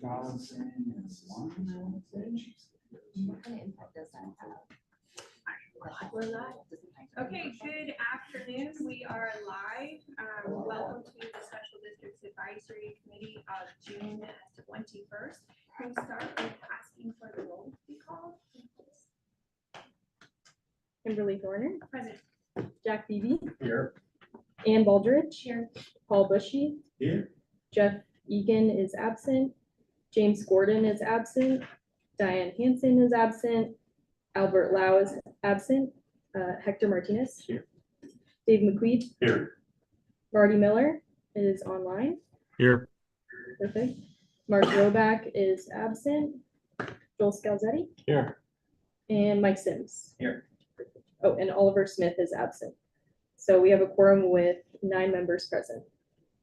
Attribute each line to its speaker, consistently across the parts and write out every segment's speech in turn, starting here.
Speaker 1: Johnson is one.
Speaker 2: What kind of impact does that have?
Speaker 3: We're live. Okay, good afternoon. We are live. Welcome to the Special Districts Advisory Committee of June 21st. We'll start with asking for the roll to be called.
Speaker 4: Kimberly Thorner,
Speaker 3: Present.
Speaker 4: Jack Beebe,
Speaker 1: Here.
Speaker 4: Ann Baldridge,
Speaker 3: Here.
Speaker 4: Paul Bushy,
Speaker 1: Here.
Speaker 4: Jeff Egan is absent, James Gordon is absent, Diane Hansen is absent, Albert Lau is absent, Hector Martinez.
Speaker 1: Here.
Speaker 4: Dave McQueen,
Speaker 1: Here.
Speaker 4: Marty Miller is online.
Speaker 1: Here.
Speaker 4: Perfect. Mark Roback is absent, Joel Scalzetti,
Speaker 1: Here.
Speaker 4: and Mike Sims.
Speaker 1: Here.
Speaker 4: Oh, and Oliver Smith is absent. So we have a quorum with 9 members present.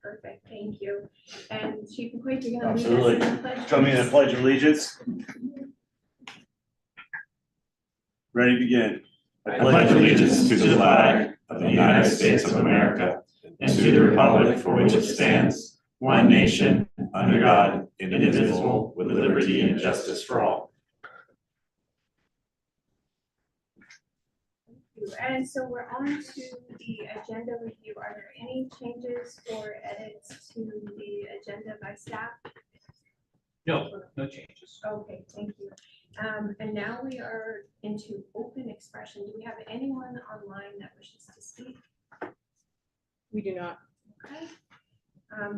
Speaker 3: Perfect. Thank you. And Chief McQueen, you're going to lead us
Speaker 5: Absolutely.
Speaker 3: in the pledge.
Speaker 5: Join me in the Pledge of Allegiance. Ready, begin.
Speaker 6: I pledge allegiance to the flag of the United States of America and to the republic for which it stands, one nation, under God, indivisible, with liberty and justice for all.
Speaker 3: And so we're on to the agenda review. Are there any changes or edits to the agenda by staff?
Speaker 6: No changes.
Speaker 3: Okay, thank you. And now we are into open expression. Do we have anyone online that wishes to speak?
Speaker 4: We do not.
Speaker 3: Okay.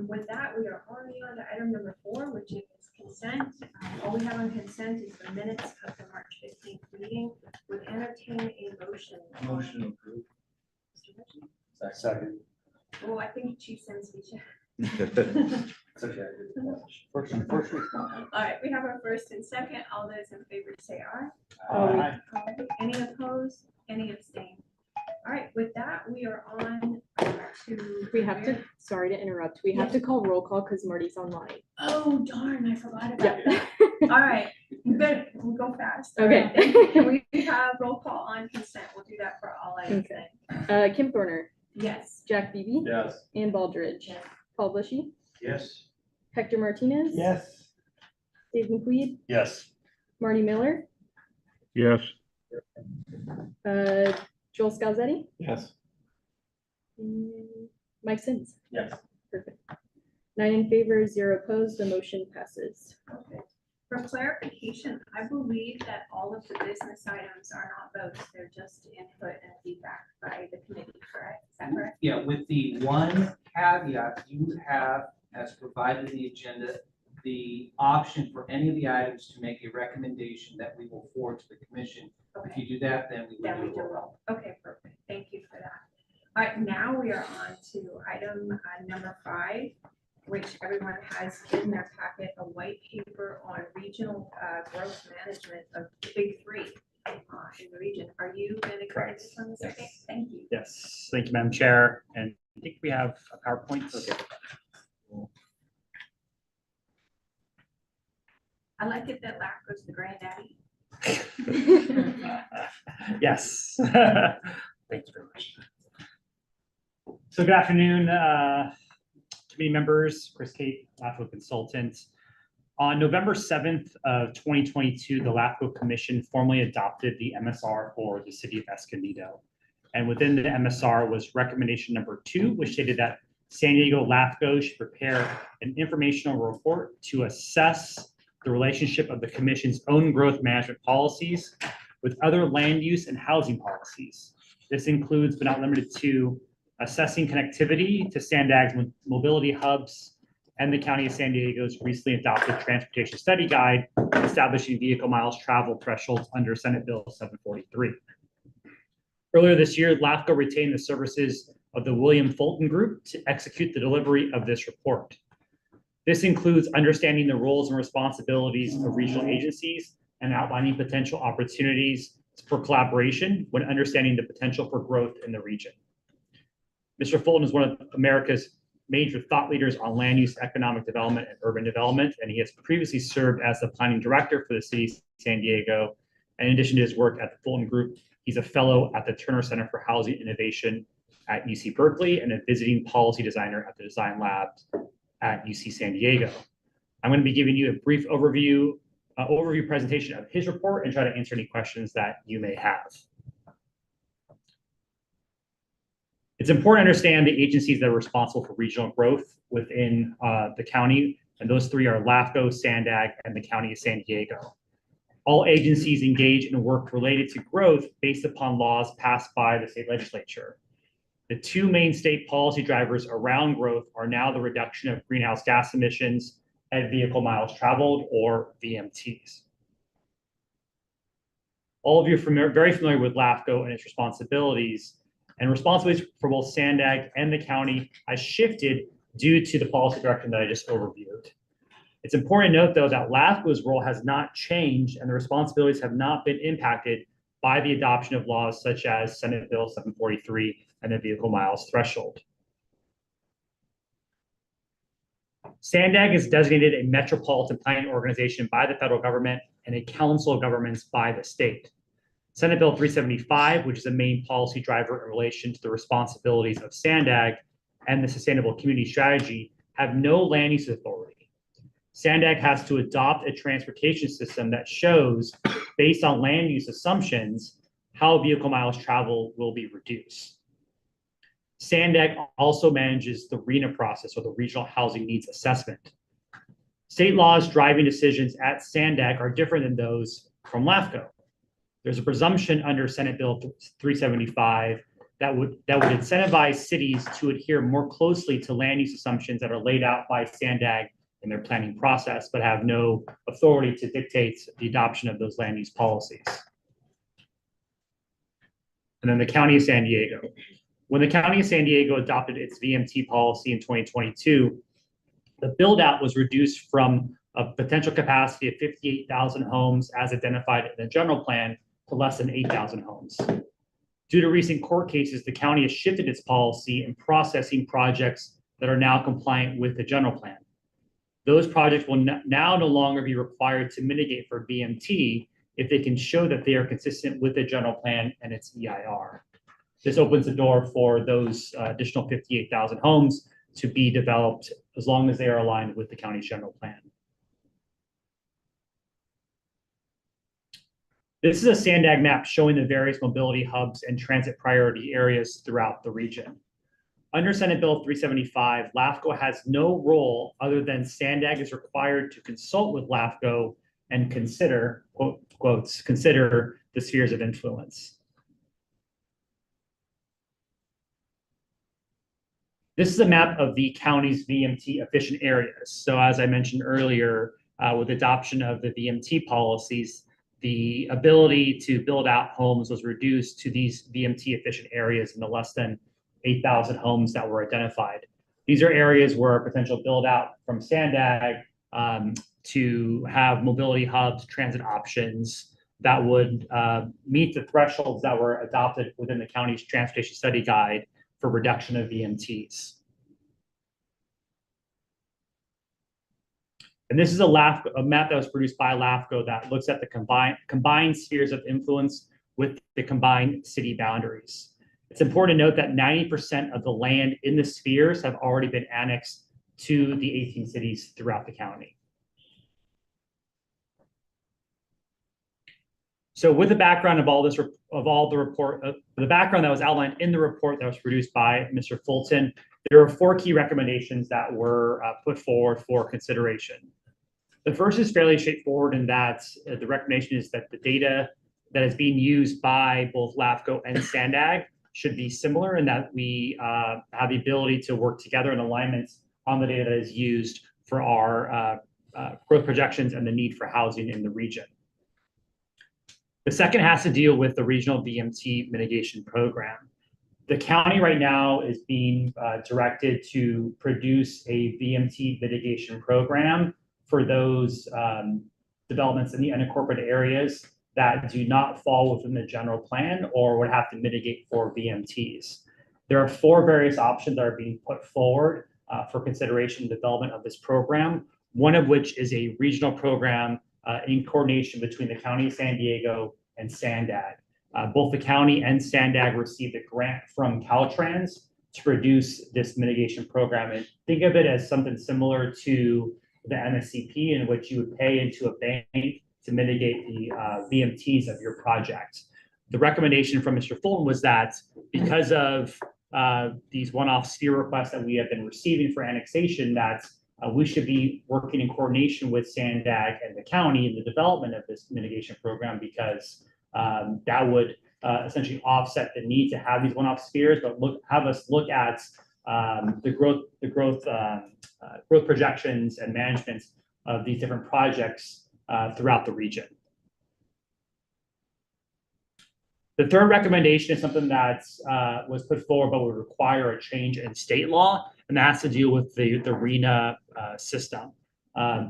Speaker 3: With that, we are already on to item number 4, which is consent. All we have on consent is the minutes of the March 15th meeting. Would entertain a motion.
Speaker 1: Motion approved.
Speaker 3: Mr. Ritchie?
Speaker 5: Second.
Speaker 3: Oh, I think Chief Sims we should.
Speaker 1: It's okay. First response.
Speaker 3: All right, we have our first and second. All those in favor say aye.
Speaker 1: Aye.
Speaker 3: Any opposed? Any abstain? All right, with that, we are on to.
Speaker 4: We have to, sorry to interrupt, we have to call roll call because Marty's online.
Speaker 3: Oh, darn, I forgot about
Speaker 4: Yeah.
Speaker 3: that. All right, good. We'll go fast.
Speaker 4: Okay.
Speaker 3: Thank you. Can we have roll call on consent? We'll do that for all items.
Speaker 4: Okay.
Speaker 3: then.
Speaker 4: Kim Thorner,
Speaker 3: Yes.
Speaker 4: Jack Beebe,
Speaker 1: Yes.
Speaker 4: Ann Baldridge,
Speaker 3: Yes.
Speaker 4: Paul Bushy,
Speaker 5: Yes.
Speaker 4: Hector Martinez.
Speaker 1: Yes.
Speaker 4: Dave McQueen,
Speaker 5: Yes.
Speaker 4: Marty Miller,
Speaker 1: Yes.
Speaker 4: Joel Scalzetti,
Speaker 1: Yes.
Speaker 4: and Mike Sims.
Speaker 1: Yes.
Speaker 4: Perfect. 9 in favor, 0 opposed, the motion passes.
Speaker 3: Okay. For clarification, I believe that all of the business items are not votes. They're just input and feedback by the committee, correct? Is that correct?
Speaker 7: Yeah, with the one caveat, you have, as provided in the agenda, the option for any of the items to make a recommendation that we will forward to the commission. If
Speaker 3: Okay.
Speaker 7: you do that, then we
Speaker 3: Then we
Speaker 7: will
Speaker 3: do
Speaker 7: do
Speaker 3: roll. Okay, perfect. Thank you for that. All right, now we are on to item number 5, which everyone has in their packet, a white paper on regional growth management of the big 3 in the region. Are you going to cover this one?
Speaker 8: Yes.
Speaker 3: Okay, thank you.
Speaker 8: Yes, thank you, Madam Chair, and I think we have a PowerPoint.
Speaker 3: I like it that LAFCO's the granddaddy.
Speaker 8: Yes. Thank you very much. So good afternoon, committee members, Chris Kate, LAFCO consultant. On November 7th of 2022, the LAFCO Commission formally adopted the MSR for the city of Escondido. And within the MSR was recommendation number 2, which stated that San Diego LAFCO should prepare an informational report to assess the relationship of the commission's own growth management policies with other land use and housing policies. This includes, but not limited to, assessing connectivity to SANDAG's mobility hubs and the County of San Diego's recently adopted transportation study guide, establishing vehicle miles traveled thresholds under Senate Bill 743. Earlier this year, LAFCO retained the services of the William Fulton Group to execute the delivery of this report. This includes understanding the roles and responsibilities of regional agencies and outlining potential opportunities for collaboration when understanding the potential for growth in the region. Mr. Fulton is one of America's major thought leaders on land use, economic development, and urban development, and he has previously served as the planning director for the city of San Diego. And in addition to his work at the Fulton Group, he's a fellow at the Turner Center for Housing Innovation at UC Berkeley and a visiting policy designer at the Design Lab at UC San Diego. I'm going to be giving you a brief overview presentation of his report and try to answer any questions that you may have. It's important to understand the agencies that are responsible for regional growth within the county, and those three are LAFCO, SDAC, and the County of San Diego. All agencies engage in work related to growth based upon laws passed by the state legislature. The two main state policy drivers around growth are now the reduction of greenhouse gas emissions and vehicle miles traveled, or VMTs. All of you are very familiar with LAFCO and its responsibilities, and responsibilities for both SDAC and the county has shifted due to the policy direction that I just overviewed. It's important to note, though, that LAFCO's role has not changed and the responsibilities have not been impacted by the adoption of laws such as Senate Bill 743 and the vehicle miles threshold. SDAC is designated a metropolitan planning organization by the federal government and a council of governments by the state. Senate Bill 375, which is a main policy driver in relation to the responsibilities of SDAC and the Sustainable Community Strategy, have no land use authority. SDAC has to adopt a transportation system that shows, based on land use assumptions, how vehicle miles traveled will be reduced. SDAC also manages the RHNA process, or the Regional Housing Needs Assessment. State laws driving decisions at SDAC are different than those from LAFCO. There's a presumption under Senate Bill 375 that would incentivize cities to adhere more closely to land use assumptions that are laid out by SDAC in their planning process, but have no authority to dictate the adoption of those land use policies. And then the County of San Diego. When the County of San Diego adopted its VMT policy in 2022, the build-out was reduced from a potential capacity of 58,000 homes as identified in the general plan to less than 8,000 homes. Due to recent court cases, the county has shifted its policy in processing projects that are now compliant with the general plan. Those projects will now no longer be required to mitigate for VMT if they can show that they are consistent with the general plan and its EIR. This opens the door for those additional 58,000 homes to be developed as long as they are aligned with the county's general plan. This is a SDAC map showing the various mobility hubs and transit priority areas throughout the region. Under Senate Bill 375, LAFCO has no role other than SDAC is required to consult with LAFCO and consider, quotes, consider the spheres of influence. This is a map of the county's VMT efficient areas. So as I mentioned earlier, with adoption of the VMT policies, the ability to build out homes was reduced to these VMT efficient areas in the less than 8,000 homes that were identified. These are areas where potential build out from SDAC to have mobility hubs, transit options that would meet the thresholds that were adopted within the county's transportation study guide for reduction of VMTs. And this is a map that was produced by LAFCO that looks at the combined spheres of influence with the combined city boundaries. It's important to note that 90% of the land in the spheres have already been annexed to the 18 cities throughout the county. So with the background of all this, the background that was outlined in the report that was produced by Mr. Fulton, there are 4 key recommendations that were put forward for consideration. The first is fairly straightforward in that the recommendation is that the data that is being used by both LAFCO and SDAC should be similar, and that we have the ability to work together in alignments on the data that is used for our growth projections and the need for housing in the region. The second has to deal with the regional VMT mitigation program. The county right now is being directed to produce a VMT mitigation program for those developments in the unincorporated areas that do not fall within the general plan or would have to mitigate for VMTs. There are 4 various options that are being put forward for consideration and development of this program, one of which is a regional program in coordination between the County of San Diego and SDAC. Both the county and SDAC received a grant from Caltrans to produce this mitigation program. And think of it as something similar to the MSCP in which you would pay into a bank to mitigate the VMTs of your project. The recommendation from Mr. Fulton was that because of these one-off sphere requests that we have been receiving for annexation, that we should be working in coordination with SDAC and the county in the development of this mitigation program, because that would essentially offset the need to have these one-off spheres, but have us look at the growth projections and management of these different projects throughout the region. The third recommendation is something that was put forward, but would require a change in state law, and that has to deal with the RENA system.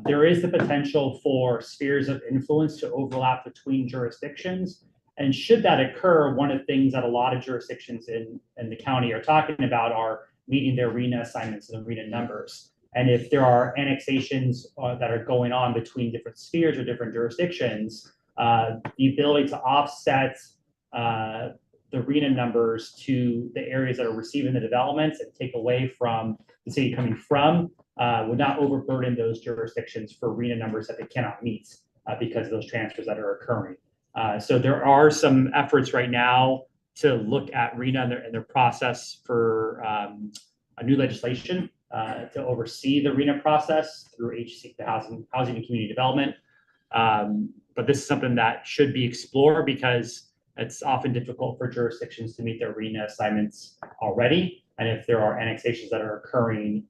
Speaker 8: There is the potential for spheres of influence to overlap between jurisdictions. And should that occur, one of the things that a lot of jurisdictions in the county are talking about are meeting their RENA assignments and RENA numbers. And if there are annexations that are going on between different spheres or different jurisdictions, the ability to offset the RENA numbers to the areas that are receiving the developments and take away from the city coming from would not overburden those jurisdictions for RENA numbers that they cannot meet because of those transfers that are occurring. So there are some efforts right now to look at RENA and their process for a new legislation to oversee the RENA process through HC, the Housing and Community Development. But this is something that should be explored because it's often difficult for jurisdictions to meet their RENA assignments already. And if there are annexations that are occurring,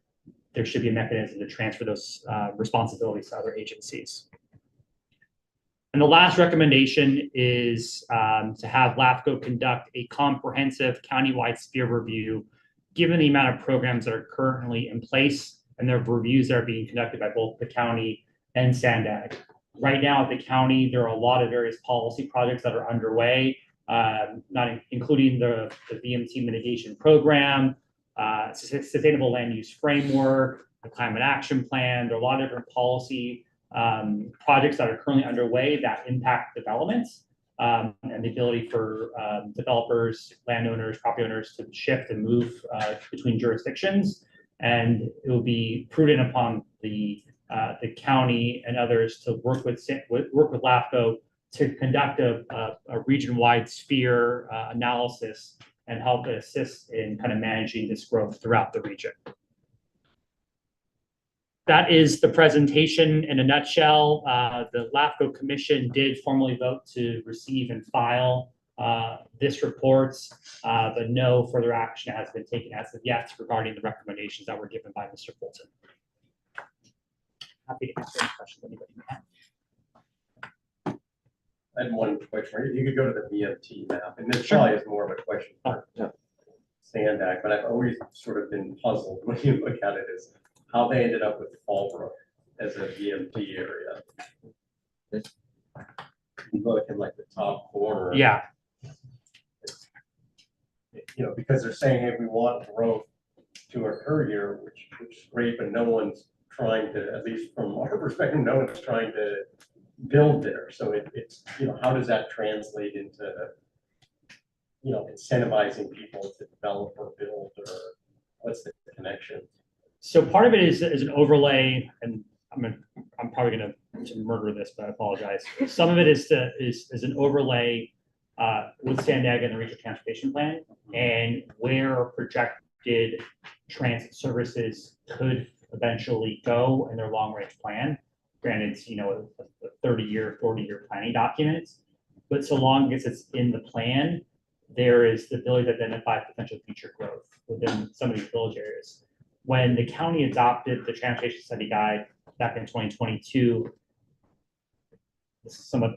Speaker 8: there should be a mechanism to transfer those responsibilities to other agencies. And the last recommendation is to have LAFCO conduct a comprehensive countywide sphere review, given the amount of programs that are currently in place and the reviews that are being conducted by both the county and SDAC. Right now at the county, there are a lot of various policy projects that are underway, including the VMT mitigation program, sustainable land use framework, the climate action plan. There are a lot of different policy projects that are currently underway that impact developments and the ability for developers, landowners, property owners to shift and move between jurisdictions. And it will be prudent upon the county and others to work with LAFCO to conduct a region-wide sphere analysis and help assist in kind of managing this growth throughout the region. That is the presentation in a nutshell. The LAFCO Commission did formally vote to receive and file this report, but no further action has been taken as of yet regarding the recommendations that were given by Mr. Fulton. Happy to answer any questions anybody may have.
Speaker 9: I had one question. You could go to the VMT map, and this probably is more of a question for SDAC, but I've always sort of been puzzled when you look at it is how they ended up with Fallbrook as a VMT area. You look in like the top corner.
Speaker 8: Yeah.
Speaker 9: You know, because they're saying, hey, we want growth to occur here, which is great, but no one's trying to, at least from our perspective, no one's trying to build there. So it's, you know, how does that translate into, you know, incentivizing people to develop or build, or what's the connection?
Speaker 8: So part of it is an overlay, and I'm probably going to murder this, but I apologize. Some of it is an overlay with SDAC and the Regional Transportation Plan, and where projected transit services could eventually go in their long-range plan. Granted, you know, a 30-year, 40-year planning document, but so long as it's in the plan, there is the ability to identify potential future growth within some of these village areas. When the county adopted the Transportation Study Guide back in 2022, this is some of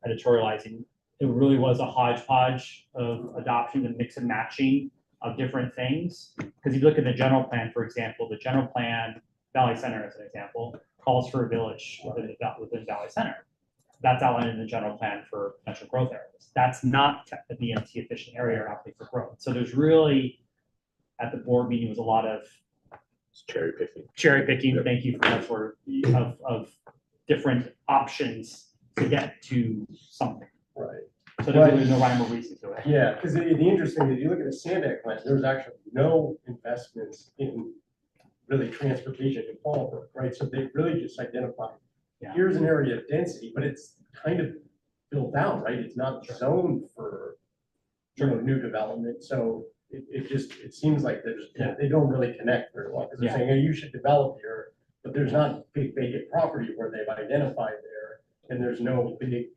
Speaker 8: editorializing, it really was a hodgepodge of adoption and mix and matching of different things. Because if you look at the general plan, for example, the general plan, Valley Center as an example, calls for a village within Valley Center. That's outlined in the general plan for potential growth areas. That's not a VMT efficient area or opting for growth. So there's really, at the board meeting, was a lot of
Speaker 6: Cherry picking.
Speaker 8: Yep. Thank you for that word, of different options to get to something.
Speaker 9: Right.
Speaker 8: So there's really no rhyme or reason to it.
Speaker 9: Yeah, because the interesting is you look at the SDAC plan, there's actually no investments in really transportation in Fallbrook, right? So they really just identified,
Speaker 8: Yeah.
Speaker 9: here's an area of density, but it's kind of built out, right? It's not zoned for, new development, so it seems like they don't really connect very well, because they're
Speaker 8: Yeah.
Speaker 9: saying, hey, you should develop here, but there's not big vacant property where they've identified there, and there's no big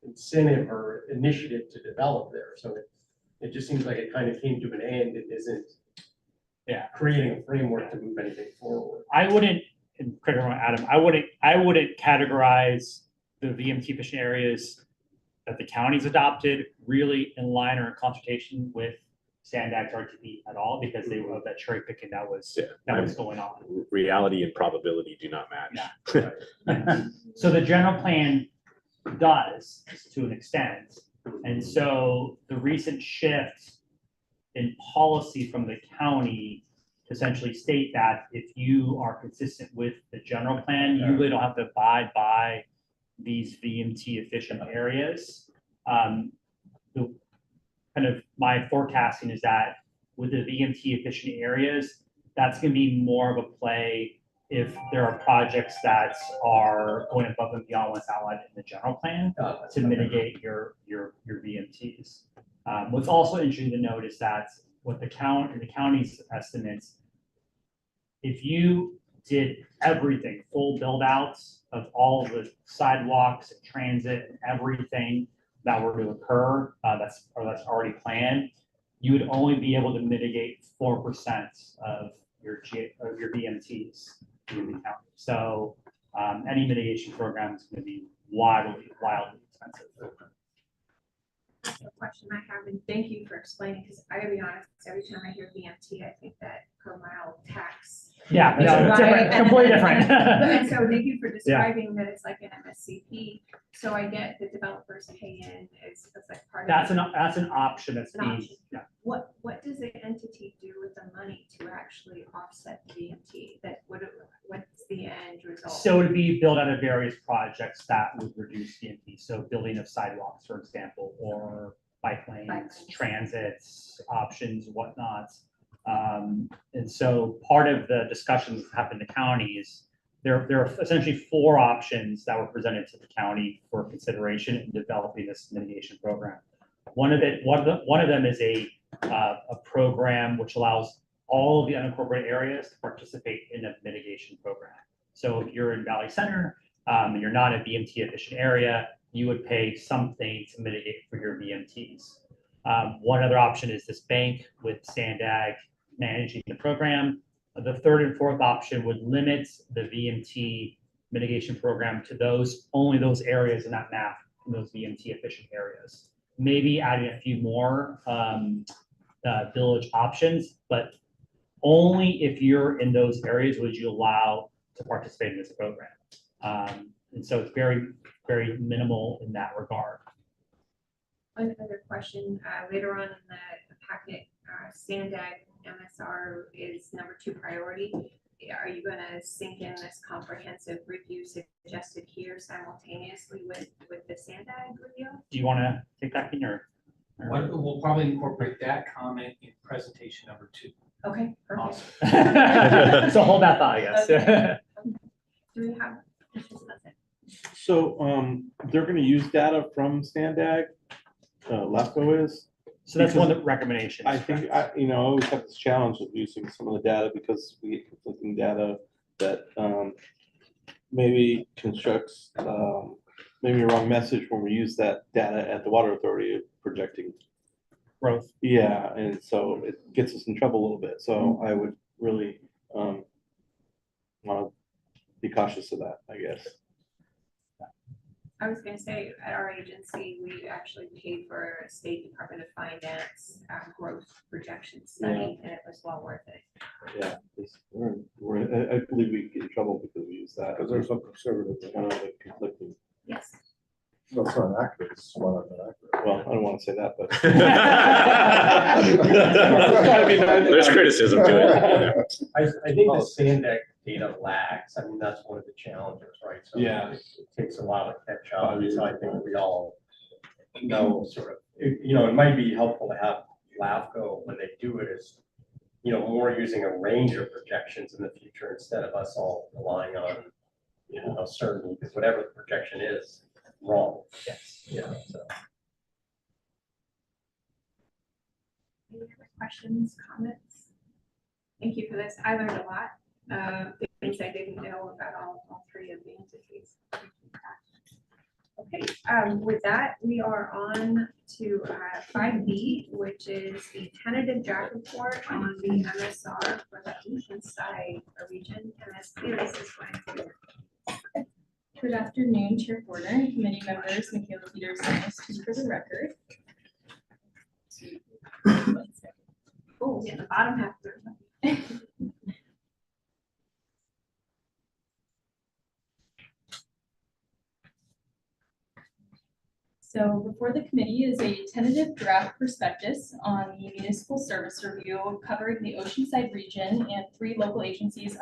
Speaker 9: incentive or initiative to develop there, so it just seems like it kind of came to an end, it isn't creating a framework to move anything forward.
Speaker 8: I wouldn't, and correct me if I'm wrong, Adam, I wouldn't categorize the VMT efficient areas that the county's adopted really in line or in consultation with SDAC RTP at all, because they were that cherry picking that was going on.
Speaker 6: Reality and probability do not match.
Speaker 8: So the general plan does to an extent. And so the recent shift in policy from the county to essentially state that if you are consistent with the general plan, you really don't have to abide by these VMT efficient areas. The kind of my forecasting is that with the VMT efficient areas, that's going to be more of a play if there are projects that are going above and beyond what's outlined in the general plan to mitigate your VMTs. What's also interesting to note is that what the county's estimates, if you did everything, full build outs of all the sidewalks, transit, and everything that were to occur, that's already planned, you would only be able to mitigate 4% of your VMTs in the county. So any mitigation program is going to be wildly expensive.
Speaker 3: The question I have, and thank you for explaining, because I gotta be honest, every time I hear VMT, I think that per mile tax.
Speaker 8: Yeah, no, it's different, completely different.
Speaker 3: And so thank you for describing that it's like an MSCP. So I get the developers pay in as like part of.
Speaker 8: That's an option that's
Speaker 3: An
Speaker 8: being,
Speaker 3: option.
Speaker 8: yeah.
Speaker 3: What does the entity do with the money to actually offset the VMT? What's the end result?
Speaker 8: So it would be built out of various projects that would reduce VMT. So building of sidewalks, for example, or bike lanes, transits, options, whatnot. And so part of the discussions that happen in the county is there are essentially 4 options that were presented to the county for consideration in developing this mitigation program. One of them is a program which allows all of the unincorporated areas to participate in a mitigation program. So if you're in Valley Center and you're not a VMT efficient area, you would pay something to mitigate for your VMTs. One other option is this bank with SDAC managing the program. The third and fourth option would limit the VMT mitigation program to only those areas in that map, in those VMT efficient areas. Maybe adding a few more village options, but only if you're in those areas would you allow to participate in this program. And so it's very, very minimal in that regard.
Speaker 3: One other question, later on in the packet, SDAC MSR is number 2 priority. Are you going to sync in this comprehensive review suggested here simultaneously with the SDAC review?
Speaker 8: Do you want to take that, Ken, or?
Speaker 7: We'll probably incorporate that comment in presentation number 2.
Speaker 3: Okay, perfect.
Speaker 7: Awesome.
Speaker 8: So hold that thought, I guess.
Speaker 3: Okay. Do we have?
Speaker 1: So, they're gonna use data from SDAC, LAFCO is.
Speaker 8: So that's one of the recommendations.
Speaker 1: I think, I always have this challenge of using some of the data because we get conflicting data that maybe constructs maybe a wrong message when we use that data at the water authority projecting
Speaker 8: growth.
Speaker 1: Yeah, and so it gets us in trouble a little bit. So I would really want to be cautious of that, I guess.
Speaker 3: I was going to say, at our agency, we actually paid for a State Department of Finance growth projection study, and it was well worth it.
Speaker 1: Yeah, I believe we get in trouble because we use that.
Speaker 10: Because they're so conservative.
Speaker 1: Kind of like conflicting.
Speaker 3: Yes.
Speaker 10: That's not accurate, it's not accurate.
Speaker 1: Well, I don't want to say that, but.
Speaker 6: There's criticism to it.
Speaker 9: I think the SDAC data lags. I mean, that's one of the challenges, right? So
Speaker 1: Yeah.
Speaker 9: it takes a while to catch up. So I think we all know sort of, it might be helpful to have LAFCO when they do it is more using a range of projections in the future instead of us all relying on, a certain, because whatever the projection is, wrong.
Speaker 8: Yes.
Speaker 9: So.
Speaker 3: Any other questions, comments? Thank you for this. I learned a lot. Things I didn't know about all three of the entities. Okay, with that, we are on to 5B, which is the tentative draft report on the MSR for the Oceanside region. And as Iris is going to.
Speaker 4: Good afternoon, Chair Porter and committee members, Michaela Peterson, speak for the record.
Speaker 3: Oh, yeah, the bottom half.
Speaker 4: So before the committee is a tentative draft prospectus on the municipal service review covering the Oceanside region and 3 local agencies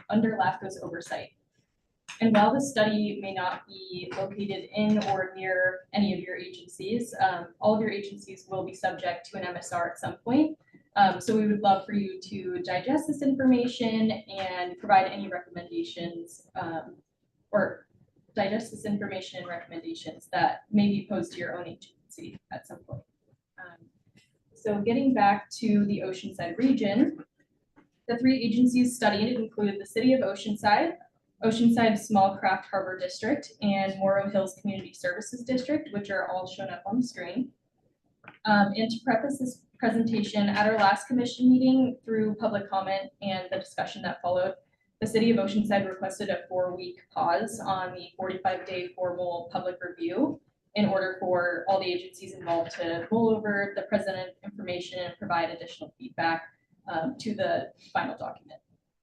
Speaker 4: under LAFCO's oversight. And while the study may not be located in or near any of your agencies, all of your agencies will be subject to an MSR at some point. So we would love for you to digest this information and provide any recommendations or digest this information and recommendations that may be posed to your own agency at some point. So getting back to the Oceanside region, the 3 agencies studied included the City of Oceanside, Oceanside Small Craft Harbor District, and Morrow Hills Community Services District, which are all shown up on the screen. And to preface this presentation, at our last commission meeting, through public comment and the discussion that followed, the City of Oceanside requested a 4-week pause on the 45-day formal public review in order for all the agencies involved to mull over the present information and provide additional feedback to the final document.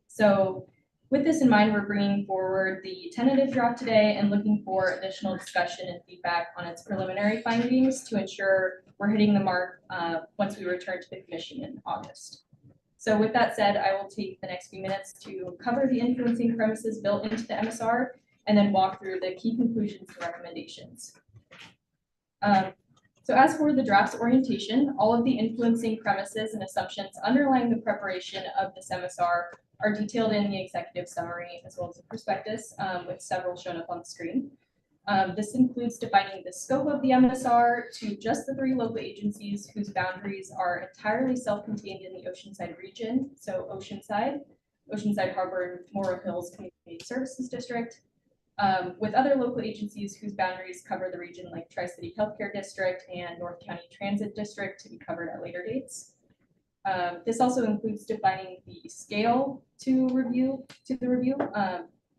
Speaker 4: So with this in mind, we're bringing forward the tentative draft today and looking for additional discussion and feedback on its preliminary findings to ensure we're hitting the mark once we return to the commission in August. So with that said, I will take the next few minutes to cover the influencing premises built into the MSR and then walk through the key conclusions and recommendations. So as for the draft's orientation, all of the influencing premises and assumptions underlying the preparation of this MSR are detailed in the executive summary as well as the prospectus, with several shown up on the screen. This includes defining the scope of the MSR to just the 3 local agencies whose boundaries are entirely self-contained in the Oceanside region. So Oceanside Harbor and Morrow Hills Community Services District, with other local agencies whose boundaries cover the region like Tri-City Healthcare District and North County Transit District to be covered at later dates. This also includes defining the scale to the review.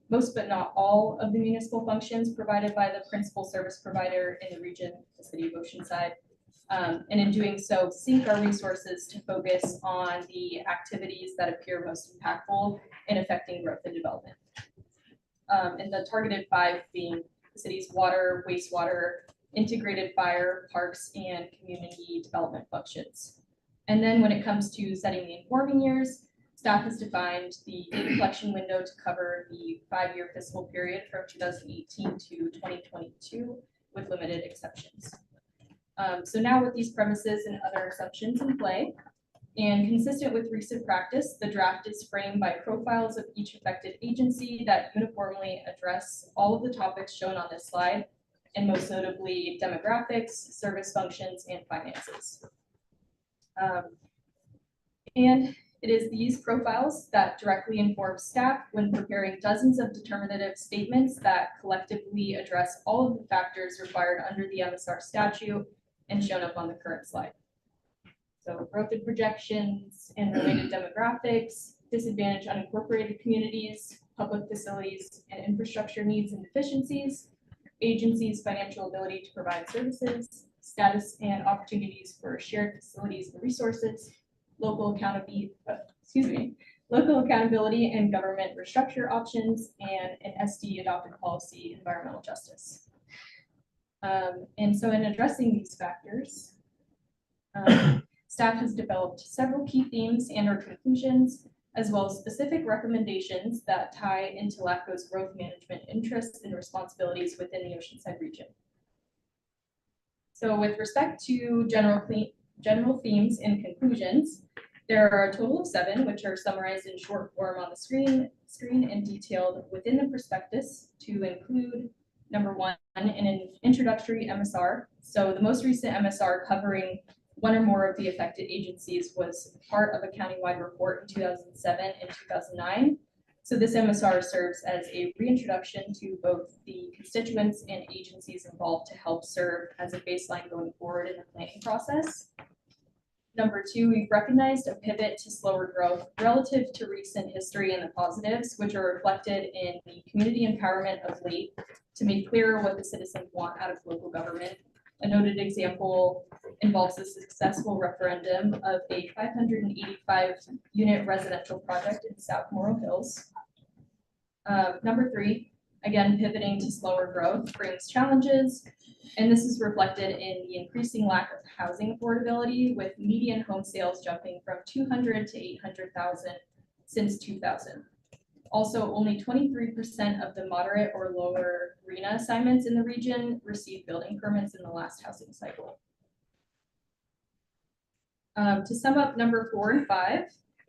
Speaker 4: Most but not all of the municipal functions provided by the principal service provider in the region, the City of Oceanside. And in doing so, sync our resources to focus on the activities that appear most impactful in affecting growth and development. And the targeted 5 being the city's water, wastewater, integrated fire, parks, and community development functions. And then when it comes to setting the informing years, staff has defined the data collection window to cover the 5-year fiscal period from 2018 to 2022 with limited exceptions. So now with these premises and other assumptions in play, and consistent with recent practice, the draft is framed by profiles of each affected agency that uniformly address all of the topics shown on this slide, and most notably demographics, service functions, and finances. And it is these profiles that directly inform staff when preparing dozens of determinative statements that collectively address all of the factors required under the MSR statute and shown up on the current slide. So growth and projections and related demographics, disadvantaged unincorporated communities, public facilities and infrastructure needs and deficiencies, agencies' financial ability to provide services, status and opportunities for shared facilities and resources, local accountability and government restructure options, and an SD adopted policy, environmental justice. And so in addressing these factors, staff has developed several key themes and or conclusions, as well as specific recommendations that tie into LAFCO's growth management interests and responsibilities within the Oceanside region. So with respect to general themes and conclusions, There are a total of 7, which are summarized in short form on the screen and detailed within the prospectus to include number 1, an introductory MSR. So the most recent MSR covering one or more of the affected agencies was part of a countywide report in 2007 and 2009. So this MSR serves as a reintroduction to both the constituents and agencies involved to help serve as a baseline going forward in the planning process. Number 2, we've recognized a pivot to slower growth relative to recent history and the positives, which are reflected in the community empowerment of late to make clearer what the citizens want out of local government. A noted example involves the successful referendum of a 585-unit residential project in South Morro Hills. Number 3, again, pivoting to slower growth brings challenges, and this is reflected in the increasing lack of housing affordability, with median home sales jumping from 200 to 800,000 since 2000. Also, only 23% of the moderate or lower RENA assignments in the region received building permits in the last housing cycle. To sum up number 4 and 5,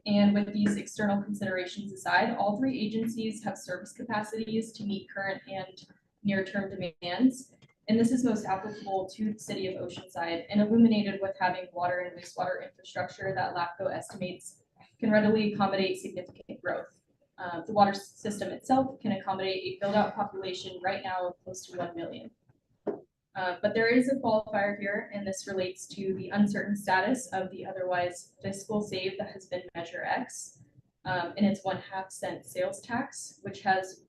Speaker 4: and with these external considerations aside, all 3 agencies have service capacities to meet current and near-term demands. And this is most applicable to the city of Oceanside and illuminated with having water and wastewater infrastructure that LAFCO estimates can readily accommodate significant growth. The water system itself can accommodate a build-out population right now of close to 1 million. But there is a qualifier here, and this relates to the uncertain status of the otherwise fiscal save that has been Measure X, and its 1/2 cent sales tax, which has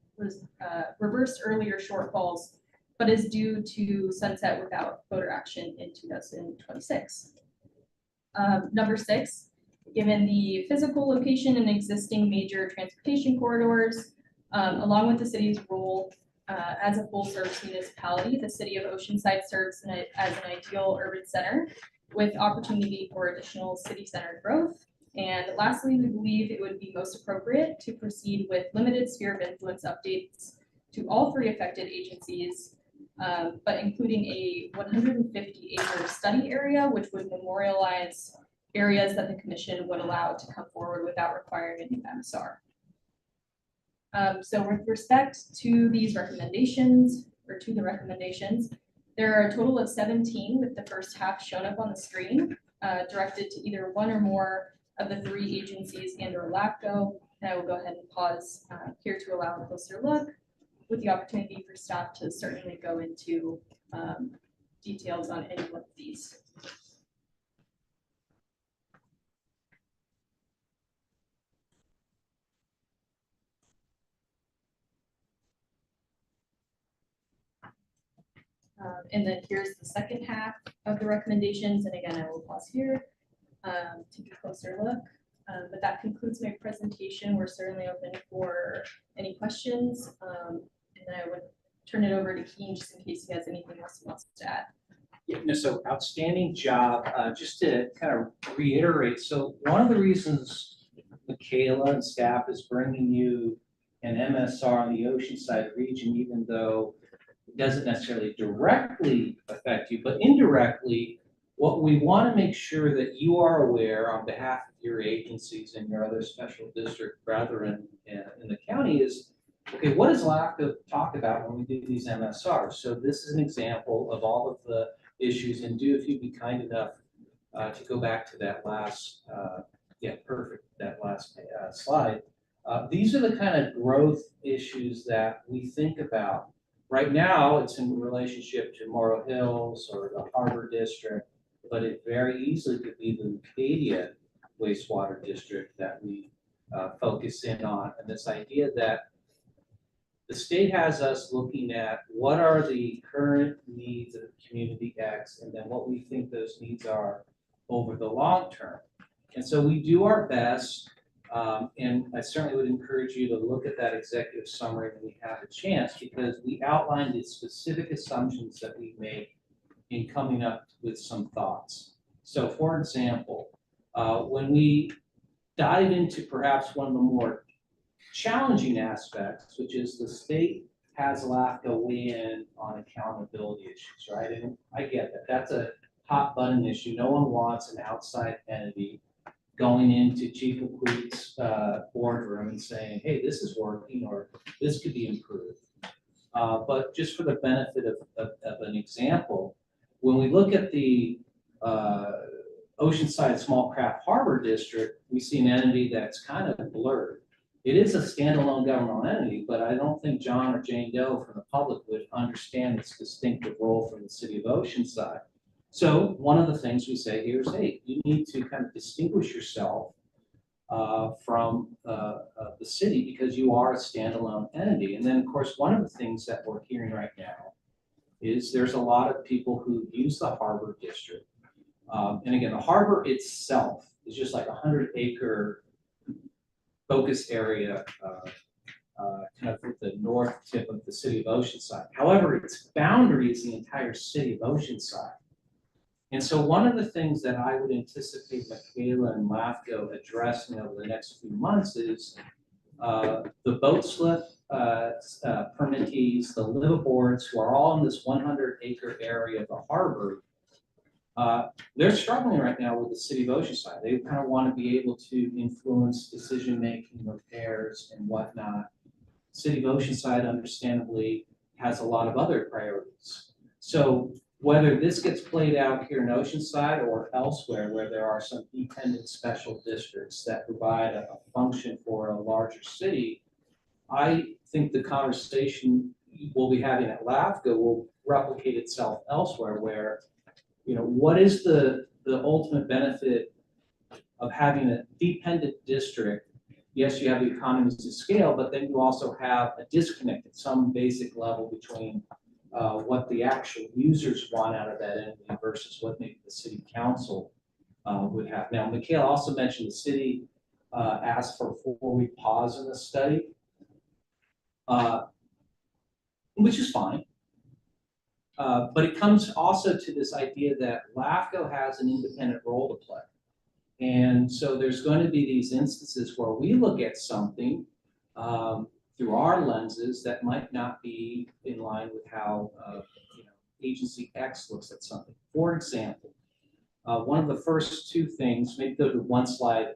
Speaker 4: reversed earlier shortfalls, but is due to sunset without voter action in 2026. Number 6, given the physical location and existing major transportation corridors, along with the city's role as a full-service municipality, the city of Oceanside serves as an ideal urban center with opportunity for additional city-centered growth. And lastly, we believe it would be most appropriate to proceed with limited sphere of influence updates to all 3 affected agencies, but including a 150-acre study area, which would memorialize areas that the commission would allow to come forward without requiring a new MSR. So with respect to these recommendations, or to the recommendations, there are a total of 17, with the first half shown up on the screen, directed to either one or more of the 3 agencies and or LAFCO. And I will go ahead and pause here to allow a closer look, with the opportunity for staff to certainly go into details on any one of these. And then here's the second half of the recommendations. And again, I will pause here to take a closer look. But that concludes my presentation. We're certainly open for any questions. And then I would turn it over to Keen just in case he has anything else he wants to add.
Speaker 7: Yeah, no, so outstanding job. Just to kind of reiterate, so one of the reasons Michaela and staff is bringing you an MSR on the Oceanside region, even though it doesn't necessarily directly affect you, but indirectly, what we want to make sure that you are aware on behalf of your agencies and your other special district brethren in the county is, okay, what does LAFCO talk about when we do these MSRs? So this is an example of all of the issues, and if you'd be kind enough to go back to that last, that last slide. These are the kind of growth issues that we think about. Right now, it's in relationship to Morro Hills or the Harbor District, but it very easily could be the Acadia wastewater district that we focus in on. And this idea that the state has us looking at what are the current needs of community X, and then what we think those needs are over the long term. And so we do our best, and I certainly would encourage you to look at that executive summary when we have a chance, because we outlined the specific assumptions that we make in coming up with some thoughts. So for example, when we dive into perhaps one of the more challenging aspects, which is the state has LAFCO weigh in on accountability issues, right? And I get that. That's a hot button issue. No one wants an outside entity going into Chief McQueen's boardroom and saying, hey, this is working, or this could be improved. But just for the benefit of an example, when we look at the Oceanside Small Craft Harbor District, we see an entity that's kind of blurred. It is a standalone governmental entity, but I don't think John or Jane Doe from the public would understand its distinctive role from the city of Oceanside. So one of the things we say here is, hey, you need to kind of distinguish yourself from the city because you are a standalone entity. And then, of course, one of the things that we're hearing right now is there's a lot of people who use the harbor district. And again, the harbor itself is just like 100-acre focus area, kind of at the north tip of the city of Oceanside. However, its boundary is the entire city of Oceanside. And so one of the things that I would anticipate Michaela and LAFCO addressing over the next few months is the boat slip permittees, the liveaboards who are all in this 100-acre area of the harbor. They're struggling right now with the city of Oceanside. They kind of want to be able to influence decision-making, repairs, and whatnot. City of Oceanside, understandably, has a lot of other priorities. So whether this gets played out here in Oceanside or elsewhere where there are some dependent special districts that provide a function for a larger city, I think the conversation we'll be having at LAFCO will replicate itself elsewhere where, you know, what is the ultimate benefit of having a dependent district? Yes, you have the economies of scale, but then you also have a disconnect at some basic level between what the actual users want out of that entity versus what maybe the city council would have. Now, Michaela also mentioned the city asked for a 4-week pause in the study, which is fine. But it comes also to this idea that LAFCO has an independent role to play. And so there's going to be these instances where we look at something through our lenses that might not be in line with how agency X looks at something. For example, one of the first two things, maybe go to one slide,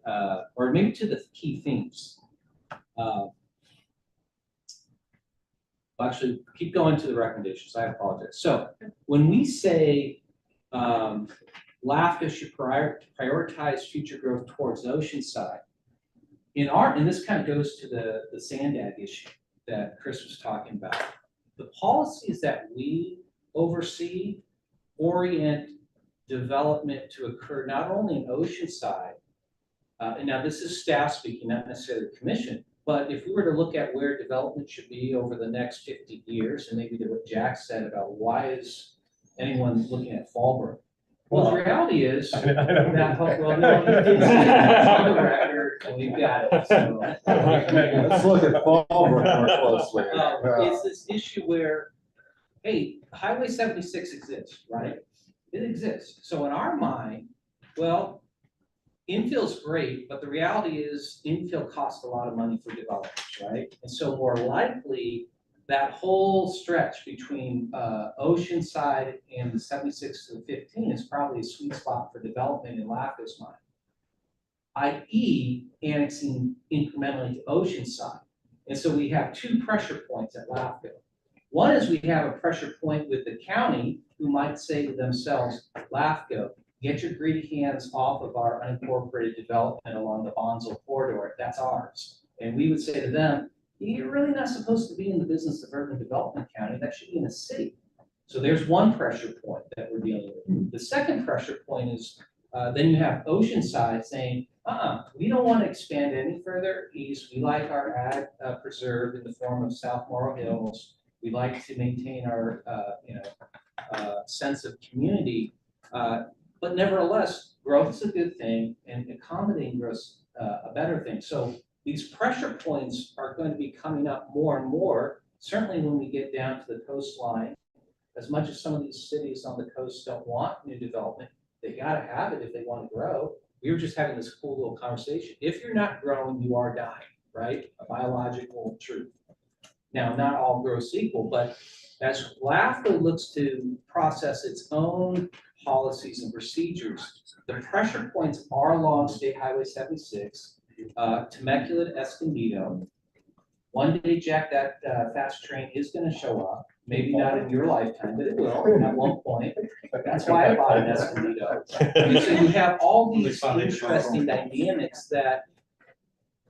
Speaker 7: or maybe to the key themes. Actually, keep going to the recommendations. I apologize. So when we say LAFCO should prioritize future growth towards Oceanside, and this kind of goes to the SDAC issue that Chris was talking about. The policies that we oversee orient development to occur not only in Oceanside, and now this is staff speaking, not necessarily the commission, but if we were to look at where development should be over the next 50 years, and maybe to what Jack said about why is anyone looking at Fallbrook? Well, the reality is that, well, no, it's on the record, and we've got it, so.
Speaker 10: Let's look at Fallbrook more closely.
Speaker 7: It's this issue where, hey, Highway 76 exists, right? It exists. So in our mind, well, infill's great, but the reality is infill costs a lot of money for developers, right? And so more likely, that whole stretch between Oceanside and the 76 to the 15 is probably a sweet spot for development in LAFCO's mind, i.e. annexing incrementally to Oceanside. And so we have two pressure points at LAFCO. One is we have a pressure point with the county who might say to themselves, LAFCO, get your greedy hands off of our unincorporated development along the Bonsall corridor. That's ours. And we would say to them, you're really not supposed to be in the business of urban development county. That should be in a city. So there's one pressure point that we're dealing with. The second pressure point is then you have Oceanside saying, we don't want to expand any further east. We like our ag preserve in the form of South Morrow Hills. We like to maintain our sense of community. But nevertheless, growth is a good thing, and accommodating growth a better thing. So these pressure points are going to be coming up more and more, certainly when we get down to the coastline. As much as some of these cities on the coast don't want new development, they got to have it if they want to grow. We were just having this cool little conversation. If you're not growing, you are dying, right? A biological truth. Now, not all growth's equal, but As LAFCO looks to process its own policies and procedures, the pressure points are along State Highway 76, Temecula to Escondido. One day, Jack, that fast train is gonna show up, maybe not in your lifetime, but it will at one point. That's why I bought an Escondido. And so you have all these interesting dynamics that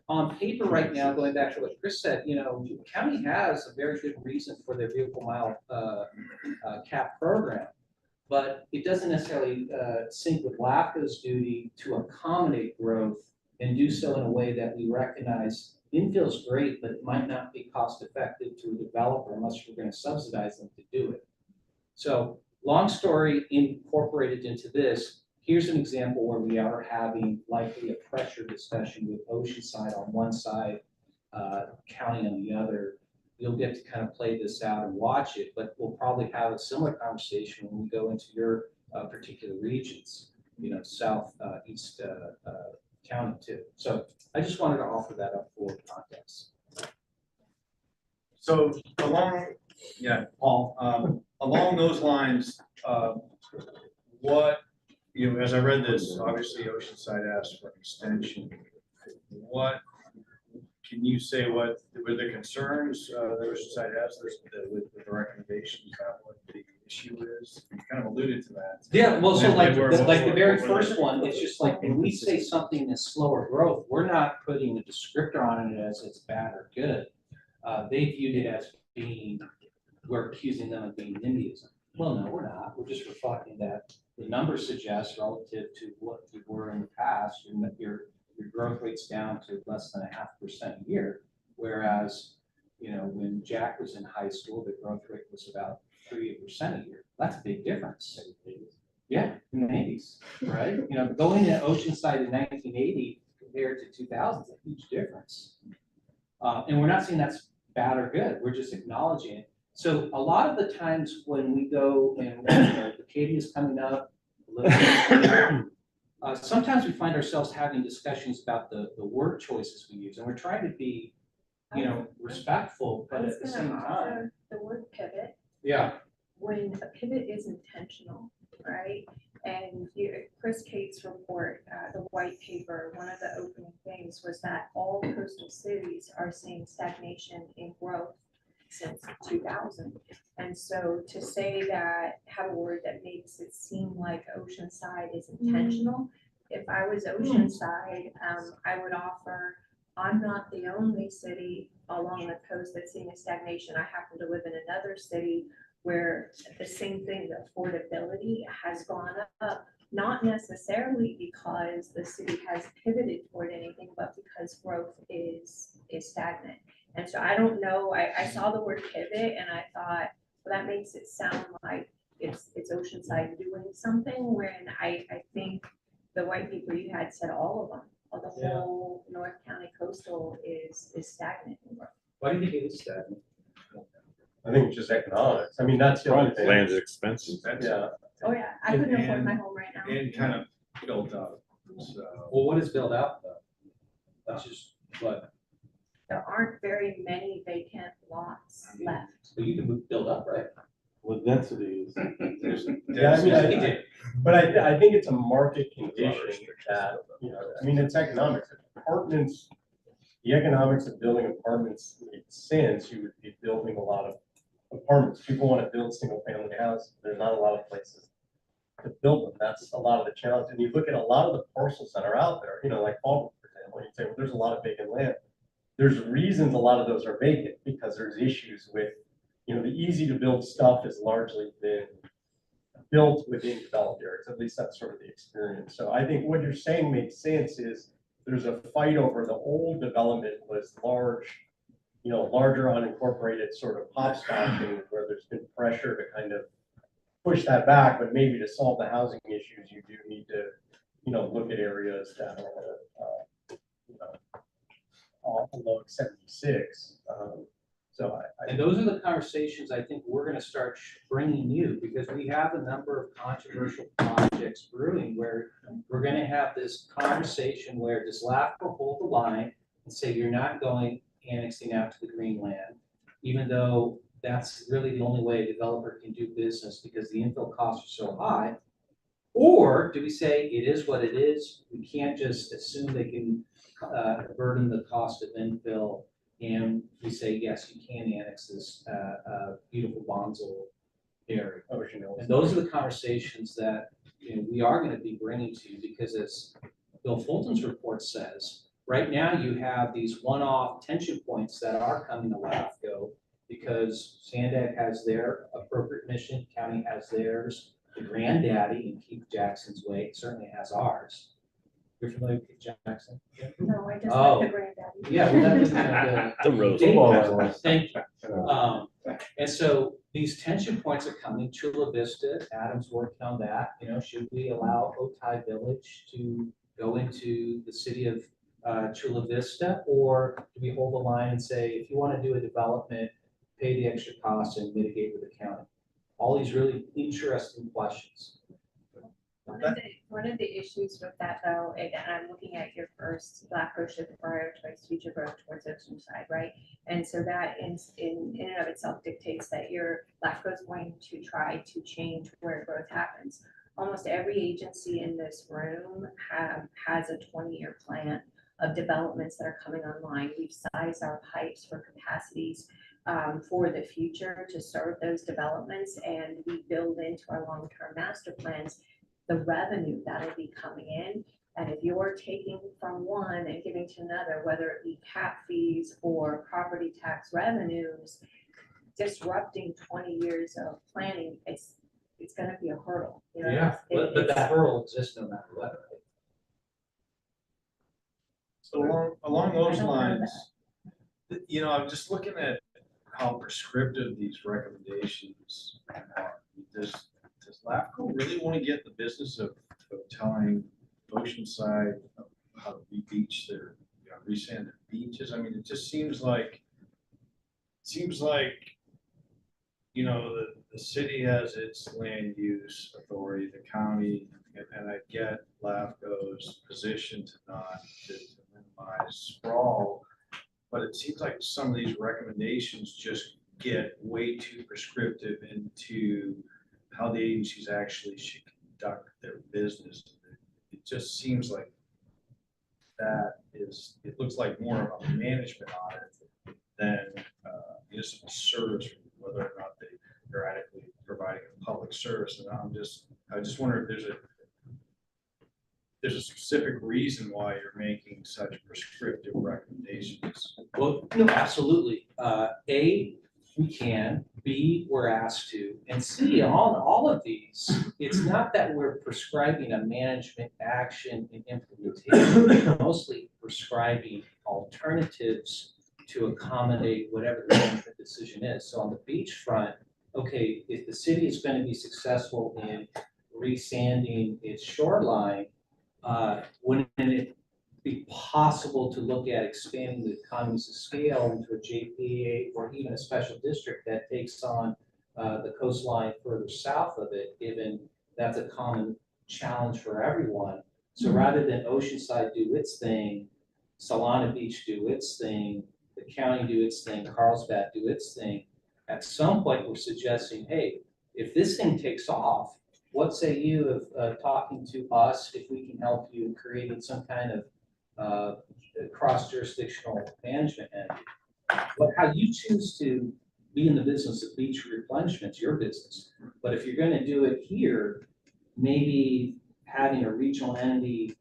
Speaker 7: on paper right now, going back to what Chris said, the county has a very good reason for their vehicle mile cap program. But it doesn't necessarily sync with LAFCO's duty to accommodate growth and do so in a way that we recognize infill is great, but it might not be cost effective to a developer unless you're going to subsidize them to do it. So long story incorporated into this, here's an example where we are having likely a pressure discussion with Oceanside on one side, county on the other. You'll get to kind of play this out and watch it, but we'll probably have a similar conversation when we go into your particular regions, south, east county too. So I just wanted to offer that up for context.
Speaker 5: So Paul, along those lines, what, as I read this, obviously Oceanside asked for an extension. What, can you say what were the concerns that Oceanside has with the recommendations about what the issue is? You kind of alluded to that.
Speaker 7: Yeah, well, so like the very first one, it's just like when we say something is slower growth, we're not putting a descriptor on it as it's bad or good. They viewed it as being, we're accusing them of being NIMBYism. Well, no, we're not. We're just reflecting that the numbers suggest relative to what we were in the past, your growth rate's down to less than 0.5% a year. Whereas, when Jack was in high school, the growth rate was about 3% a year. That's a big difference. Yeah, in the 80s, right? Going to Oceanside in 1980 compared to 2000 is a huge difference. And we're not saying that's bad or good. We're just acknowledging it. So a lot of the times when we go and Acadia is coming up a little bit, sometimes we find ourselves having discussions about the word choices we use, and we're trying to be, respectful, but at the same time.
Speaker 3: The word pivot,
Speaker 7: Yeah.
Speaker 3: when a pivot is intentional, right? And Chris Cate's report, the white paper, one of the opening things was that all coastal cities are seeing stagnation in growth since 2000. And so to say that, have a word that makes it seem like Oceanside is intentional, if I was Oceanside, I would offer, I'm not the only city along the coast that's seeing a stagnation. I happen to live in another city where the same thing, the affordability has gone up, not necessarily because the city has pivoted toward anything, but because growth is stagnant. And so I don't know, I saw the word pivot and I thought, well, that makes it sound like it's Oceanside doing something, when I think the white paper you had said all of them, or the whole North County coastal is stagnant in growth.
Speaker 7: Why do you think it is stagnant?
Speaker 9: I think it's just economics. I mean, that's the only thing.
Speaker 6: Land is expensive.
Speaker 9: Yeah.
Speaker 3: Oh yeah, I couldn't afford my home right now.
Speaker 5: And kind of built up, so.
Speaker 7: Well, what is built out though? That's just what,
Speaker 3: There aren't very many vacant lots left.
Speaker 7: but you can build up, right?
Speaker 1: With densities.
Speaker 9: Yeah, I mean, but I think it's a market condition that, it's economics. Apartments, the economics of building apartments makes sense. You would be building a lot of apartments. People want to build single family houses. There's not a lot of places to build them. That's a lot of the challenge. And you look at a lot of the parcels that are out there, like Fallbrook, for example, you'd say, well, there's a lot of vacant land. There's reasons a lot of those are vacant because there's issues with, the easy to build stuff has largely been built within developed areas. At least that's sort of the experience. So I think what you're saying makes sense is there's a fight over the old development was large, larger unincorporated sort of hopscotching where there's been pressure to kind of push that back, but maybe to solve the housing issues, you do need to, look at areas that are, along 76.
Speaker 7: And those are the conversations I think we're gonna start bringing you, because we have a number of controversial projects brewing where we're gonna have this conversation where does LAFCO hold the line and say, you're not going annexing out to the green land, even though that's really the only way a developer can do business because the infill costs are so high? Or do we say it is what it is? We can't just assume they can burden the cost of infill. And we say, yes, you can annex this beautiful Bonzo area.
Speaker 9: Ocean Hills.
Speaker 7: And those are the conversations that, you know, we are going to be bringing to you because as Bill Fulton's report says, right now you have these one-off tension points that are coming to LAFCO because SDAC has their appropriate mission, county has theirs, the granddaddy in Keith Jackson's way certainly has ours. You're familiar with Keith Jackson?
Speaker 3: No, I just
Speaker 7: Oh.
Speaker 3: like the granddaddy.
Speaker 7: Yeah, well, that was kind of
Speaker 6: The rose.
Speaker 7: Thank you. And so these tension points are coming. Chula Vista, Adam's working on that. You know, should we allow Otay Village to go into the city of Chula Vista? Or do we hold the line and say, if you want to do a development, pay the extra costs and mitigate with the county? All these really interesting questions.
Speaker 2: One of the issues with that though, and I'm looking at your first LAFCO should prioritize future growth towards Oceanside, right? And so that in and of itself dictates that your LAFCO is going to try to change where growth happens. Almost every agency in this room has a 20-year plan of developments that are coming online. We've sized our pipes for capacities for the future to serve those developments, and we build into our long-term master plans the revenue that'll be coming in. And if you're taking from one and giving to another, whether it be cap fees or property tax revenues, disrupting 20 years of planning, it's gonna be a hurdle. You know,
Speaker 7: Yeah, but that hurdle exists no matter what, right?
Speaker 5: So along those
Speaker 2: I don't know
Speaker 5: lines, you know, I'm just looking at how prescriptive these recommendations are. Does LAFCO really want to get in the business of telling Oceanside how to re-beach their, you know, resand their beaches? I mean, it just seems like, you know, the city has its land use authority, the county, and I get LAFCO's position to minimize sprawl, but it seems like some of these recommendations just get way too prescriptive into how the agencies actually should conduct their business. It just seems like it looks like more of a management audit than municipal service, whether or not they're adequately providing a public service. And I just wonder if there's a specific reason why you're making such prescriptive recommendations.
Speaker 7: Well, no, absolutely. A, we can. B, we're asked to. And C, on all of these, it's not that we're prescribing a management action and implementation. We're mostly prescribing alternatives to accommodate whatever the management decision is. So on the beachfront, okay, if the city is going to be successful in resanding its shoreline, wouldn't it be possible to look at expanding the economies of scale into a JPA or even a special district that takes on the coastline further south of it, given that's a common challenge for everyone? So rather than Oceanside do its thing, Solana Beach do its thing, the county do its thing, Carlsbad do its thing, at some point we're suggesting, hey, if this thing takes off, what say you of talking to us if we can help you in creating some kind of cross-jurisdictional management entity? But how you choose to be in the business of beach replenishment is your business. But if you're going to do it here, maybe having a regional entity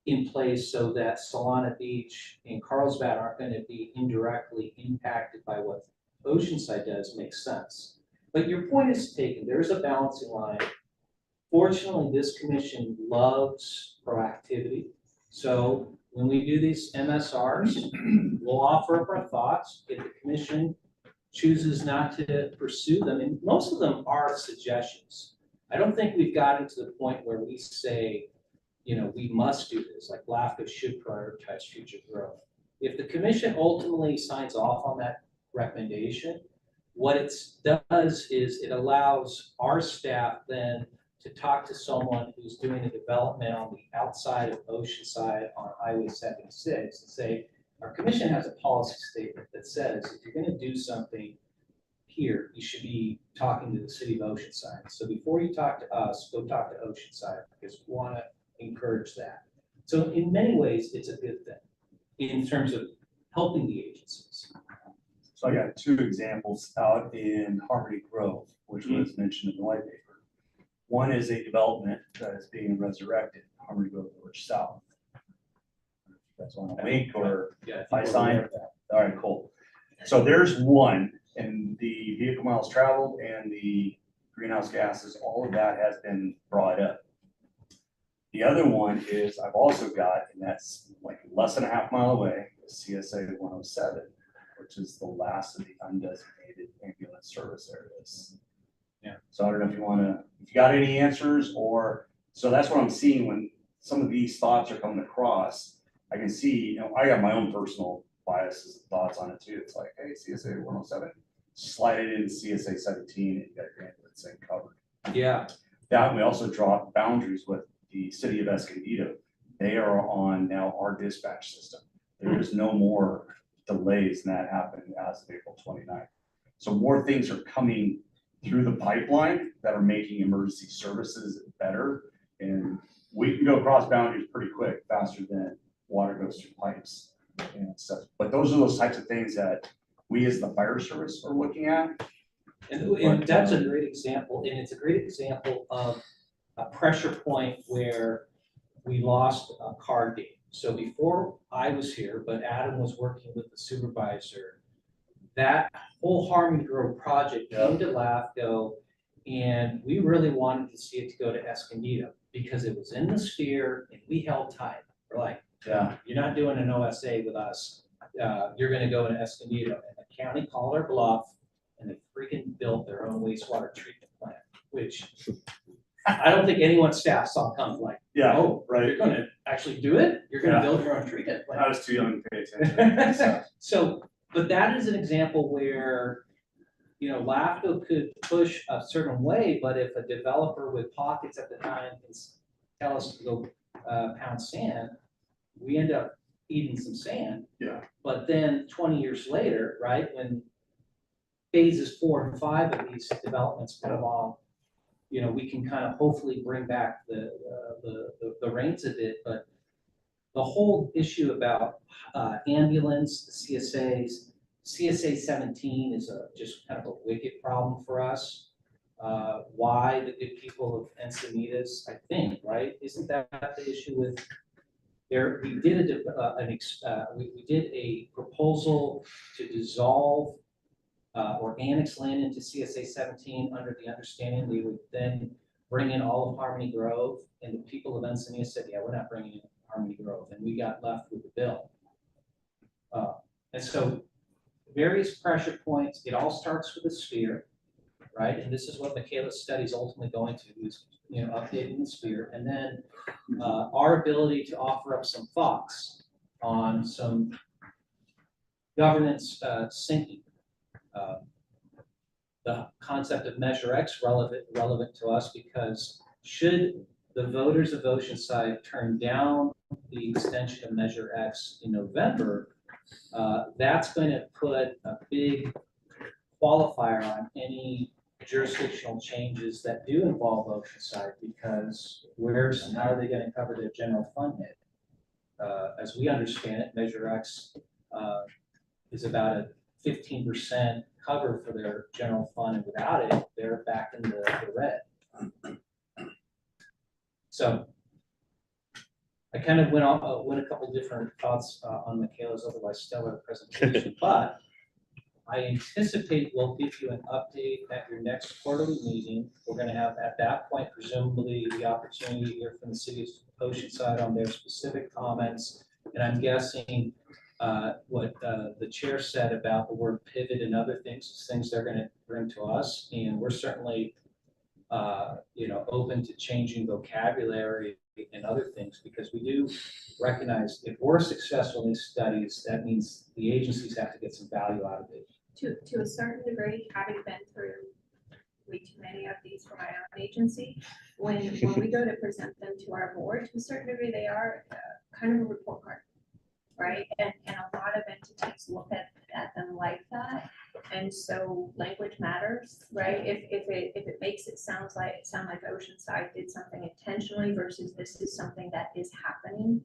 Speaker 7: in place so that Solana Beach and Carlsbad aren't going to be indirectly impacted by what Oceanside does makes sense. But your point is taken. There is a balancing line. Fortunately, this commission loves proactivity. So when we do these MSRs, we'll offer up our thoughts. If the commission chooses not to pursue them, and most of them are suggestions. I don't think we've gotten to the point where we say, you know, we must do this, like LAFCO should prioritize future growth. If the commission ultimately signs off on that recommendation, what it does is it allows our staff then to talk to someone who's doing a development on the outside of Oceanside on Highway 76 and say, our commission has a policy statement that says if you're going to do something, here, you should be talking to the city of Oceanside. So before you talk to us, go talk to Oceanside, because we want to encourage that. So in many ways, it's a good thing in terms of helping the agencies.
Speaker 11: So I got two examples out in Harmony Grove, which was mentioned in the white paper. One is a development that is being resurrected, Harmony Grove Village South. That's on a link or
Speaker 7: Yeah,
Speaker 11: I signed. All right, cool. So there's one, and the vehicle miles traveled and the greenhouse gases, all of that has been brought up. The other one is I've also got, and that's like less than a half mile away, CSA 107, which is the last of the undesignated ambulance service areas.
Speaker 7: Yeah.
Speaker 11: So I don't know if you want to, if you got any answers, or, so that's what I'm seeing when some of these thoughts are coming across. I can see, you know, I got my own personal biases and thoughts on it too. It's like, hey, CSA 107, slide it in CSA 17 and you got your ambulance thing covered.
Speaker 7: Yeah.
Speaker 11: That, we also draw boundaries with the city of Escondido. They are on now our dispatch system. There is no more delays than that happened as of April 29th. So more things are coming through the pipeline that are making emergency services better. And we can go across boundaries pretty quick, faster than water goes through pipes and stuff. But those are those types of things that we as the fire service are looking at.
Speaker 7: And that's a great example, and it's a great example of a pressure point where we lost a card game. So before I was here, but Adam was working with the supervisor, that whole Harmony Grove project came to LAFCO, and we really wanted to see it to go to Escondido because it was in the sphere and we held tight. We're like,
Speaker 11: Yeah.
Speaker 7: you're not doing an OSA with us. You're gonna go to Escondido. And the county called our bluff and they freaking built their own wastewater treatment plant, which I don't think anyone's staff saw come, like,
Speaker 11: Yeah,
Speaker 7: oh,
Speaker 11: right.
Speaker 7: you're gonna actually do it? You're gonna
Speaker 11: Yeah.
Speaker 7: build your own treatment
Speaker 11: I
Speaker 7: plant?
Speaker 11: was too young to pay attention.
Speaker 7: So, but that is an example where, you know, LAFCO could push a certain way, but if a developer with pockets at the time can tell us to go pound sand, we end up eating some sand.
Speaker 11: Yeah.
Speaker 7: But then 20 years later, right, when phases 4 and 5 of these developments come along, you know, we can kind of hopefully bring back the reins a bit. But the whole issue about ambulance, the CSAs, CSA 17 is just kind of a wicked problem for us. Why the good people of Encinitas, I think, right? Isn't that the issue with there? We did we did a proposal to dissolve or annex land into CSA 17 under the understanding we would then bring in all of Harmony Grove, and the people of Encinitas said, yeah, we're not bringing in Harmony Grove, and we got left with the bill. And so various pressure points, it all starts with a sphere, right? And this is what Michaela's study is ultimately going to, is, you know, updating the sphere, and then our ability to offer up some thoughts on some governance syncing. The concept of Measure X relevant to us, because should the voters of Oceanside turn down the extension of Measure X in November, that's going to put a big qualifier on any jurisdictional changes that do involve Oceanside, because how are they going to cover their general fund hit? As we understand it, Measure X is about a 15% cover for their general fund, and without it, they're back in the red. So I kind of went a couple different thoughts on Michaela's otherwise stellar presentation, but I anticipate we'll give you an update at your next quarterly meeting. We're going to have at that point presumably the opportunity to hear from the city of Oceanside on their specific comments, and I'm guessing what the chair said about the word pivot and other things they're going to bring to us, and we're certainly you know, open to changing vocabulary and other things, because we do recognize if we're successful in these studies, that means the agencies have to get some value out of it.
Speaker 2: To a certain degree, having been through way too many of these for my own agency, when we go to present them to our board, to a certain degree, they are kind of a report card, right? And a lot of entities look at them like that. And so language matters, right? If it makes it sound like Oceanside did something intentionally versus this is something that is happening,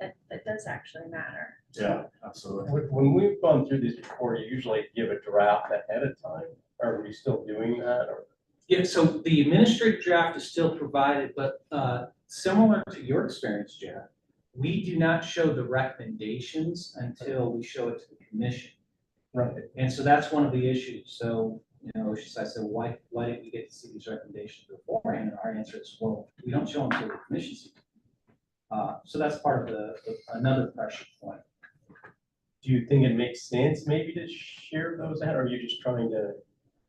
Speaker 2: that does actually matter.
Speaker 11: Yeah, absolutely.
Speaker 9: When we've gone through this before, you usually give a draft ahead of time. Are we still doing that or?
Speaker 7: Yeah, so the administrative draft is still provided, but similar to your experience, Jeff, we do not show the recommendations until we show it to the commission.
Speaker 9: Right.
Speaker 7: And so that's one of the issues. So, Oceanside said, why didn't we get to see these recommendations beforehand? And our answer is, well, we don't show them until the commission sees them. So that's part of another pressure point.
Speaker 9: Do you think it makes sense maybe to share those out, or are you just trying to?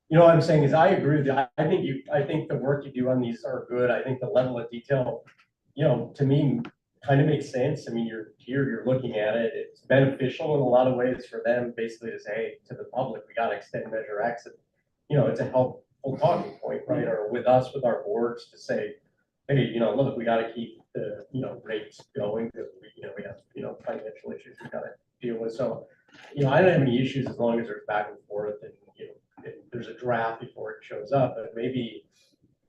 Speaker 9: What I'm saying is I agree with you. I think the work you do on these are good. I think the level of detail, to me, kind of makes sense. I mean, you're looking at it. It's beneficial in a lot of ways for them, basically to say, hey, to the public, we got to extend Measure X. It's a helpful talking point, right? Or with us, with our boards to say, hey, look, we got to keep the, rates going because we have, financial issues we got to deal with. So, I don't have any issues as long as there's back and forth and, and there's a draft before it shows up, but maybe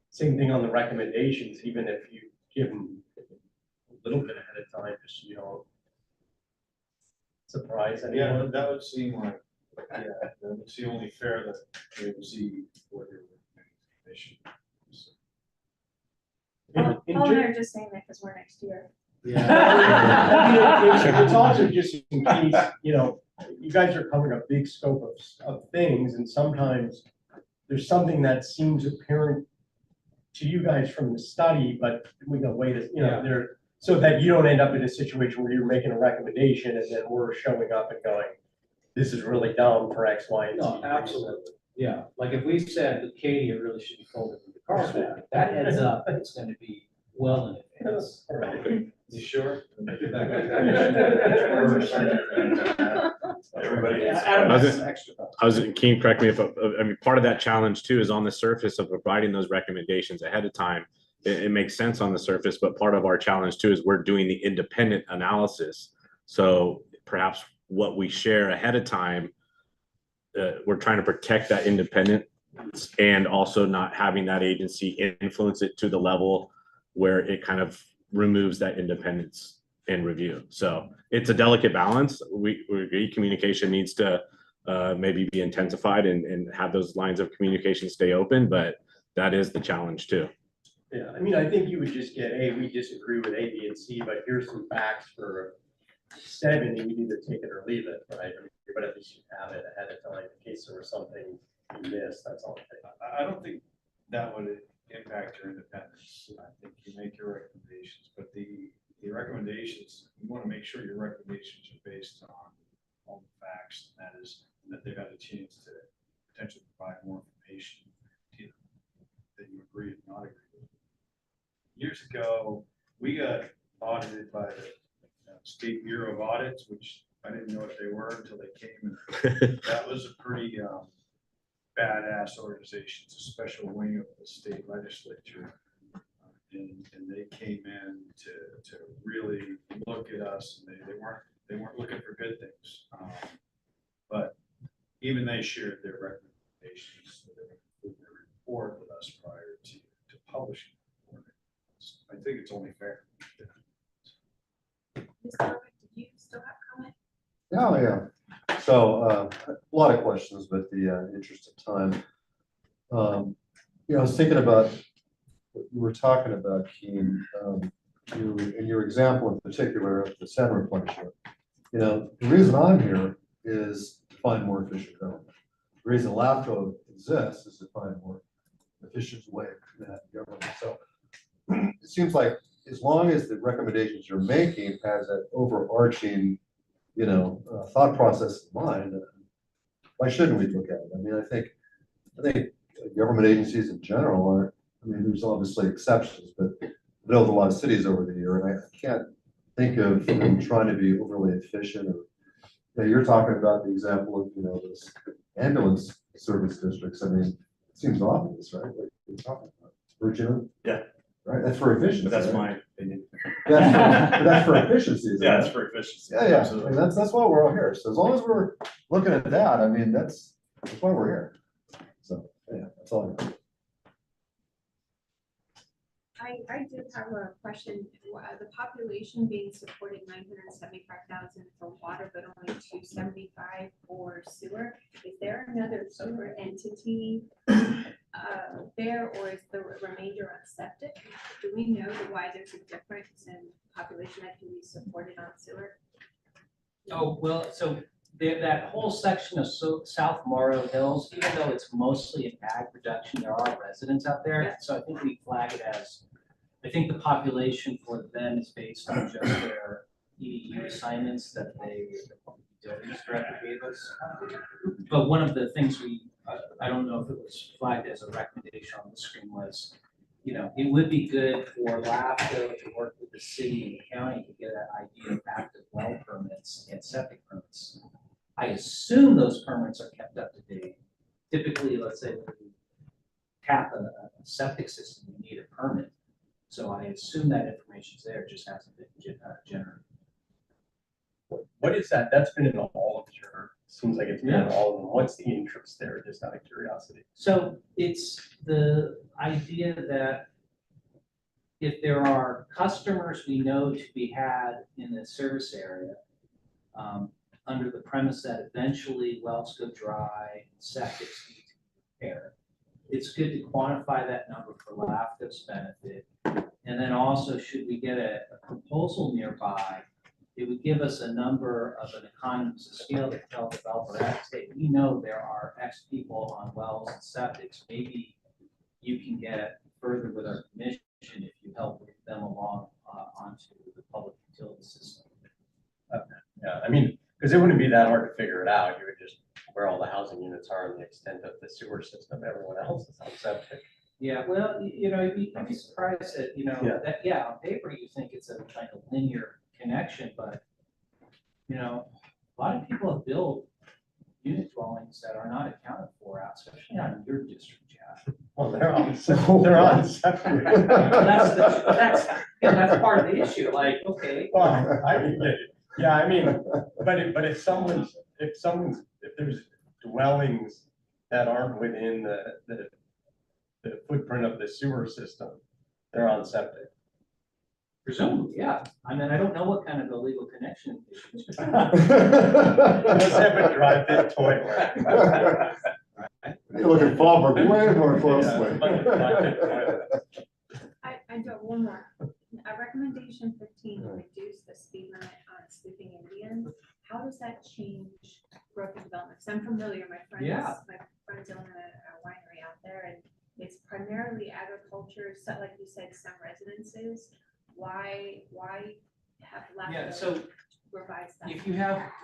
Speaker 9: same thing on the recommendations, even if you give them a little bit ahead of time, just, surprise anyone.
Speaker 5: Yeah, that would seem like, that would seem only fair that they would see what your recommendation is.
Speaker 2: Paul and I are just saying that because we're next year.
Speaker 9: Yeah. It's also just in case, you guys are covering a big scope of things, and sometimes there's something that seems apparent to you guys from the study, but we go, wait, there, so that you don't end up in a situation where you're making a recommendation and then we're showing up and going, this is really dumb for X, Y, and Z.
Speaker 7: No, absolutely. Yeah, like if we said that Katie, it really should be folded in the Carlsbad, that ends up, it's going to be well in advance.
Speaker 9: Right.
Speaker 5: You sure?
Speaker 11: Everybody.
Speaker 6: I was, Keen, correct me if, I mean, part of that challenge too is on the surface of providing those recommendations ahead of time. It makes sense on the surface, but part of our challenge too is we're doing the independent analysis. So perhaps what we share ahead of time, we're trying to protect that independence and also not having that agency influence it to the level where it kind of removes that independence in review. So it's a delicate balance. We agree communication needs to maybe be intensified and have those lines of communication stay open, but that is the challenge too.
Speaker 9: Yeah, I mean, I think you would just get, hey, we disagree with A, B, and C, but here's some facts for 7, and you either take it or leave it, right? I mean, but at least you have it ahead of time in case there was something you missed, that's all.
Speaker 5: I don't think that would impact your independence. I think you make your recommendations, but the recommendations, you want to make sure your recommendations are based on all the facts. And that is that they've had a chance to potentially provide more information that you agree and not agree with. Years ago, we got audited by the State Bureau of Audits, which I didn't know what they were until they came. And that was a pretty badass organization. It's a special wing of the state legislature. And they came in to really look at us, and they weren't looking for good things. But even they shared their recommendations, so they would include their report with us prior to publishing the report. I think it's only fair.
Speaker 2: Ms. Norwood, did you still have comment?
Speaker 10: Oh, yeah. So a lot of questions, but the interest of time. I was thinking about what you were talking about, Keen, in your example in particular of the center replenishment. The reason I'm here is to find more efficient government. The reason LAFCO exists is to find more efficient way of government. So it seems like as long as the recommendations you're making has that overarching, thought process in mind, why shouldn't we look at it? I mean, I think government agencies in general aren't. I mean, there's obviously exceptions, but I've built a lot of cities over the year, and I can't think of them trying to be overly efficient. Or you're talking about the example of this ambulance service districts. I mean, it seems obvious, right? What you're talking about, Virginia.
Speaker 11: Yeah.
Speaker 10: Right. That's for efficiency.
Speaker 11: But that's
Speaker 10: right?
Speaker 11: my opinion.
Speaker 10: That's for efficiency.
Speaker 11: Yeah, it's for efficiency.
Speaker 10: Yeah, yeah.
Speaker 11: Absolutely.
Speaker 10: I mean, that's why we're all here. So as long as we're looking at that, I mean, that's That's why we're here. So, yeah, that's all. I got.
Speaker 3: I did have a question. The population being supported 975,000 for water, but only 275 for sewer. Is there another sewer entity there, or is the remainder on septic? Do we know why there's a difference in population that can be supported on sewer?
Speaker 7: Oh, well, so that whole section of South Morrow Hills, even though it's mostly an ag production, there are residents out there. So I think we flag it as, I think the population for them is based on just their EDU assignments that the public utilities director gave us. But one of the things I don't know if it was flagged as a recommendation on the screen was, it would be good for LAFCO to work with the city and the county to get an idea of active well permits and septic permits. I assume those permits are kept up to date. Typically, let's say when you tap a septic system, you need a permit. So I assume that information's there, it just hasn't been generated.
Speaker 9: What is that? That's been in all of your, seems like it's been in all of them. What's the interest there, just out of curiosity?
Speaker 7: So it's the idea that if there are customers we know to be had in the service area, under the premise that eventually wells go dry, septics need to be repaired, it's good to quantify that number for LAFCO's benefit. And then also, should we get a proposal nearby, it would give us a number of an economies of scale to tell developer X, hey, we know there are X people on wells and septics. Maybe you can get further with our commission if you help with them along onto the public utility system.
Speaker 9: Yeah, I mean, because it wouldn't be that hard to figure it out. You would just where all the housing units are and the extent of the sewer system. Everyone else is on septic.
Speaker 7: Yeah, well, I'd be surprised that, on paper, you think it's a kind of linear connection, but, a lot of people have built unit dwellings that are not accounted for out, especially not in your district, Jeff.
Speaker 9: Well, they're on septic.
Speaker 7: That's part of the issue, like, okay.
Speaker 9: Well, I get it. Yeah, I mean, but if there's dwellings that aren't within the footprint of the sewer system, they're on septic.
Speaker 7: Presumably, yeah. I mean, I don't know what kind of illegal connection issues.
Speaker 10: Let's
Speaker 9: have a drive-in toilet.
Speaker 10: You look at Fallbrook way more closely.
Speaker 3: I do have one more. Recommendation 15 to reduce the speed limit on Sleeping Indian. How does that change growth and development? Because I'm familiar, my friends own a winery out there, and it's primarily agriculture, so like you said, some residences. Why have left
Speaker 7: so
Speaker 3: revise that?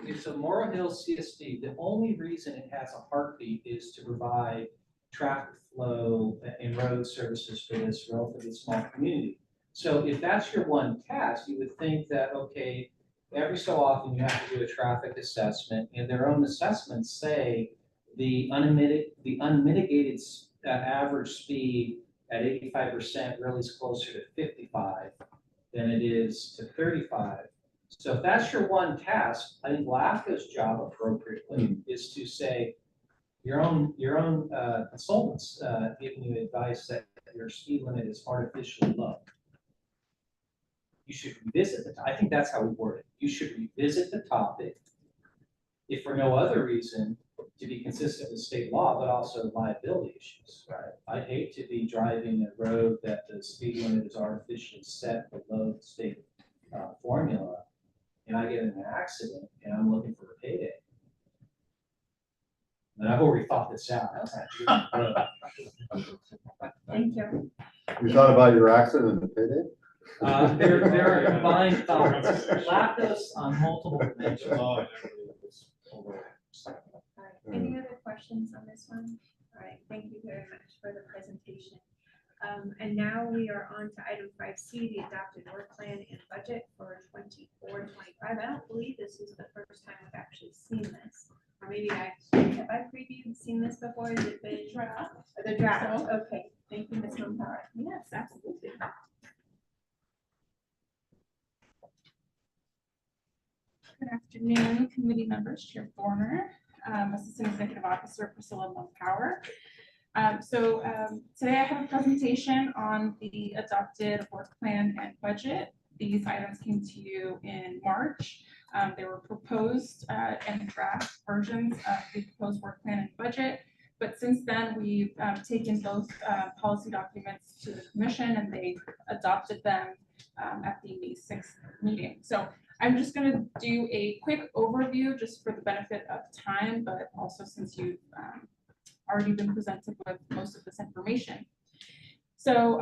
Speaker 7: If a Morrow Hills CSD, the only reason it has a heartbeat is to provide traffic flow and road services for this relatively small community. So if that's your one task, you would think that, okay, every so often you have to do a traffic assessment, and their own assessments say the unmitigated average speed at 85% really is closer to 55 than it is to 35. So if that's your one task, I think LAFCO's job appropriately is to say your own consultants giving you advice that your speed limit is artificially low. You should revisit it. I think that's how we word it. You should revisit the topic, if for no other reason, to be consistent with state law, but also liability issues, right? I'd hate to be driving a road that the speed limit is artificially set below the state formula, and I get in an accident and I'm looking for a payday. And I've already thought this out.
Speaker 3: Thank you.
Speaker 10: You thought about your accident and the payday?
Speaker 7: There are combined thoughts. LAFCO's on multiple dimensions.
Speaker 3: All right, any other questions on this one? All right, thank you very much for the presentation. And now we are on to item 5C, the adopted work plan and budget for 24-25. I don't believe this is the first time I've actually seen this. Or maybe have I previewed seen this before? Has it been draft? The draft, okay. Thank you, Ms. Montara.
Speaker 2: Yes, absolutely.
Speaker 12: Good afternoon, committee members, Chair Forner. Assistant Executive Officer Priscilla Power. Today I have a presentation on the adopted work plan and budget. These items came to you in March. They were proposed and draft versions of the proposed work plan and budget. But since then, we've taken both policy documents to the commission and they adopted them at the May 6th meeting. So I'm just going to do a quick overview just for the benefit of time, but also since you've already been presented with most of this information. So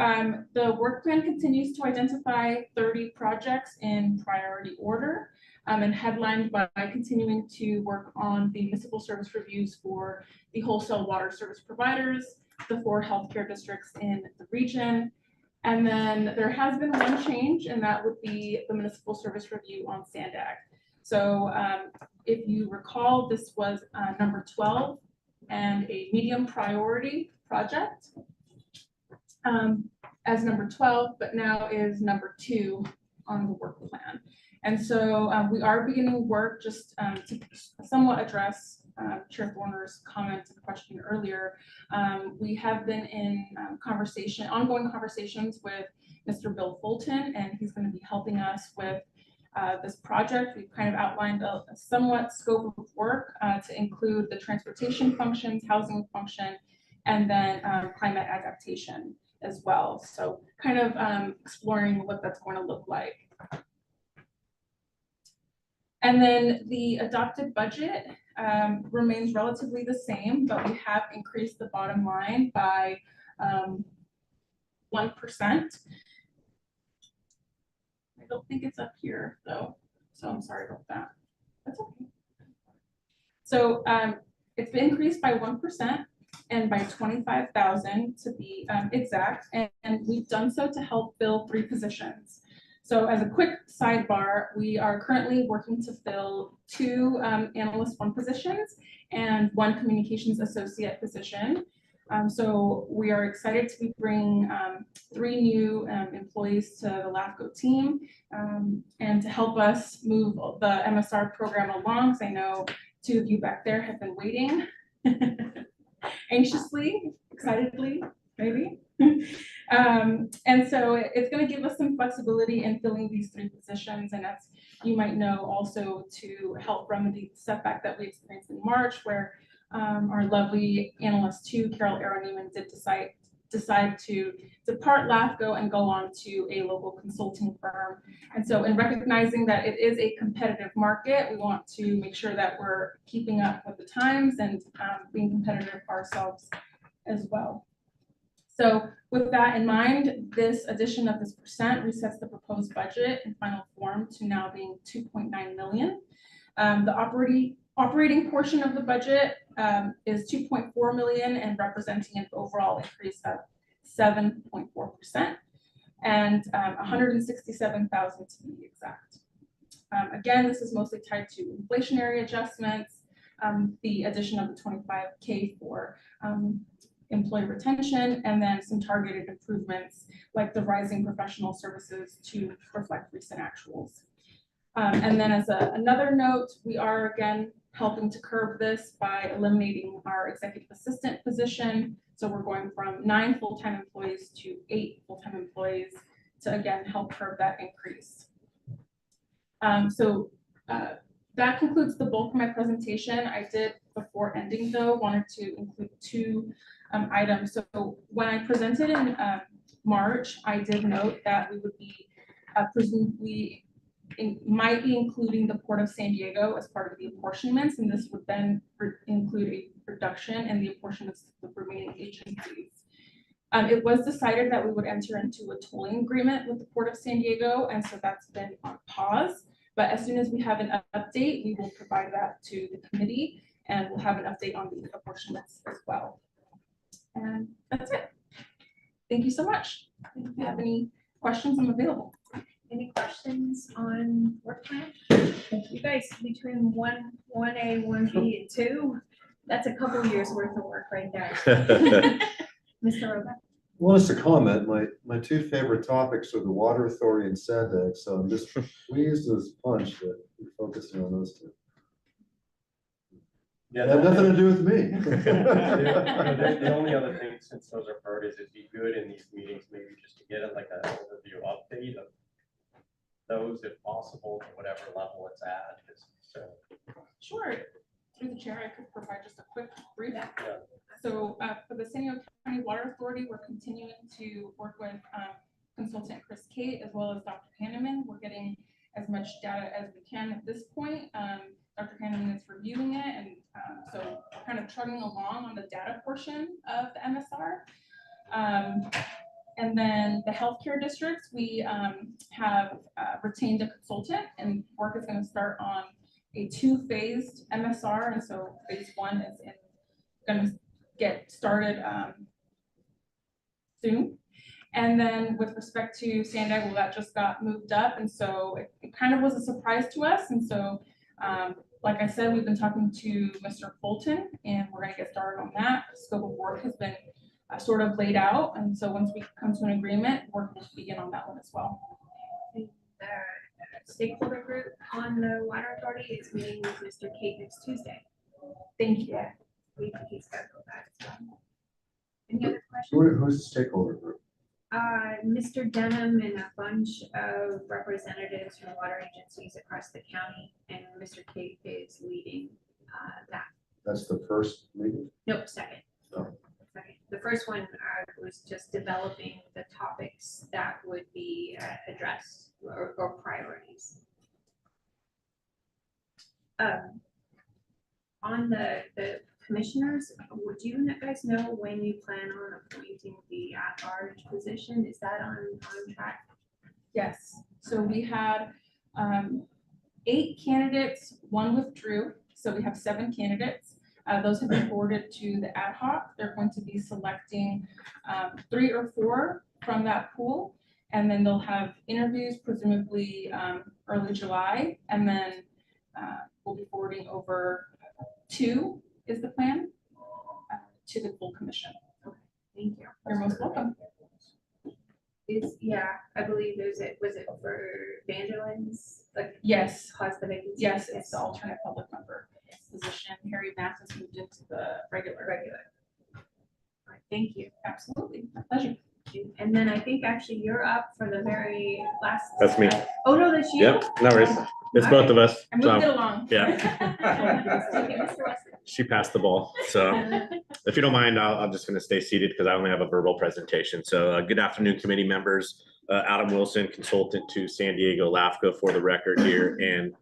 Speaker 12: the work plan continues to identify 30 projects in priority order and headlined by continuing to work on the municipal service reviews for the wholesale water service providers, the 4 healthcare districts in the region. And then there has been one change, and that would be the municipal service review on SDAC. So if you recall, this was number 12 and a medium priority project as number 12, but now is number 2 on the work plan. And so we are beginning work just to somewhat address Chair Thorner's comment and question earlier. We have been in ongoing conversations with Mr. Bill Fulton, and he's going to be helping us with this project. We've kind of outlined a somewhat scope of work to include the transportation functions, housing function, and then climate adaptation as well. So kind of exploring what that's going to look like. And then the adopted budget remains relatively the same, but we have increased the bottom line by 1%. I don't think it's up here though, so I'm sorry about that. That's okay. So it's been increased by 1% and by 25,000 to be exact, and we've done so to help fill 3 positions. So as a quick sidebar, we are currently working to fill 2 analyst 1 positions and 1 communications associate position. So we are excited to be bringing 3 new employees to the LAFCO team and to help us move the MSR program along, because I know 2 of you back there have been waiting anxiously, excitedly, maybe. And so it's going to give us some flexibility in filling these 3 positions, and as you might know, also to help remedy the setback that we experienced in March, where our lovely analyst 2, Carol Aaron-Neiman, did decide to depart LAFCO and go on to a local consulting firm. And so in recognizing that it is a competitive market, we want to make sure that we're keeping up with the times and being competitive ourselves as well. So with that in mind, this addition of this percent resets the proposed budget in final form to now being 2.9 million. The operating portion of the budget is 2.4 million and representing an overall increase of 7.4% and 167,000 to be exact. Again, this is mostly tied to inflationary adjustments, the addition of the 25K for employee retention, and then some targeted improvements like the rising professional services to reflect recent actuals. And then as another note, we are again helping to curb this by eliminating our executive assistant position. So we're going from 9 full-time employees to 8 full-time employees to again help curb that increase. That concludes the bulk of my presentation. I did, before ending though, wanted to include 2 items. So when I presented in March, I did note that we would be presumably might be including the Port of San Diego as part of the apportionments, and this would then include a reduction in the apportionments to the remaining agencies. It was decided that we would enter into a tolling agreement with the Port of San Diego, and so that's been on pause. But as soon as we have an update, we will provide that to the committee, and we'll have an update on the apportionments as well. And that's it. Thank you so much. If you have any questions, I'm available.
Speaker 2: Any questions on work plan? You guys, between 1A, 1B, and 2, that's a couple years worth of work right there. Mr. Roba.
Speaker 10: Well, just a comment, my 2 favorite topics are the Water Authority and SDAC, so I'm just pleased as punch that you're focusing on those 2.
Speaker 9: Yeah,
Speaker 10: That had nothing to do with me.
Speaker 9: The only other thing, since those are priorities, it'd be good in these meetings, maybe just to get it like an overview update of those, if possible, to whatever level it's at, so.
Speaker 12: Sure, through the chair, I could provide just a quick brief.
Speaker 9: Yeah.
Speaker 12: So for the San Diego County Water Authority, we're continuing to work with consultant Chris Kate as well as Dr. Hanneman. We're getting as much data as we can at this point. Dr. Hanneman is reviewing it, and so we're kind of chugging along on the data portion of the MSR. And then the healthcare districts, we have retained a consultant, and work is going to start on a 2-phased MSR. And so phase 1 is going to get started soon. And then with respect to San Diego, that just got moved up. And so it kind of was a surprise to us. And so, like I said, we've been talking to Mr. Fulton, and we're going to get started on that. The scope of work has been sort of laid out. And so once we come to an agreement, work will begin on that one as well.
Speaker 2: The stakeholder group on the water authority is meeting with Mr. Kate next Tuesday.
Speaker 12: Thank you.
Speaker 2: Yeah, we think he's got to go back as well. Any other questions?
Speaker 10: Who's the stakeholder group?
Speaker 2: Mr. Denham and a bunch of representatives from water agencies across the county, and Mr. Kate is leading that.
Speaker 10: That's the first meeting?
Speaker 2: Nope, second.
Speaker 10: Oh.
Speaker 2: Second. The first one was just developing the topics that would be addressed or priorities. On the commissioners, would you guys know when you plan on appointing the at-large position? Is that on track?
Speaker 12: Yes, so we had 8 candidates, 1 withdrew, so we have 7 candidates. Those have been forwarded to the ad hoc. They're going to be selecting 3 or 4 from that pool, and then they'll have interviews presumably early July, and then we'll be forwarding over 2 is the plan to the full commission.
Speaker 2: Okay, thank you.
Speaker 12: You're most welcome.
Speaker 2: Yeah, I believe was it for Vangelin's, like,
Speaker 12: Yes.
Speaker 2: cause the vacancy?
Speaker 12: Yes, it's the alternate public member position. Harry Math has moved into the regular.
Speaker 2: All right, thank you.
Speaker 12: Absolutely, my pleasure.
Speaker 2: And then I think actually you're up for the very last.
Speaker 6: That's me.
Speaker 2: Oh, no, that's you.
Speaker 6: Yep, no worries. It's both of us.
Speaker 12: I moved it
Speaker 6: So
Speaker 12: along.
Speaker 6: yeah.
Speaker 2: Okay, Mr. Weston.
Speaker 6: she passed the ball. So if you don't mind, I'm just going to stay seated because I only have a verbal presentation. So good afternoon, committee members. Adam Wilson, consultant to San Diego LAFCO for the record here, and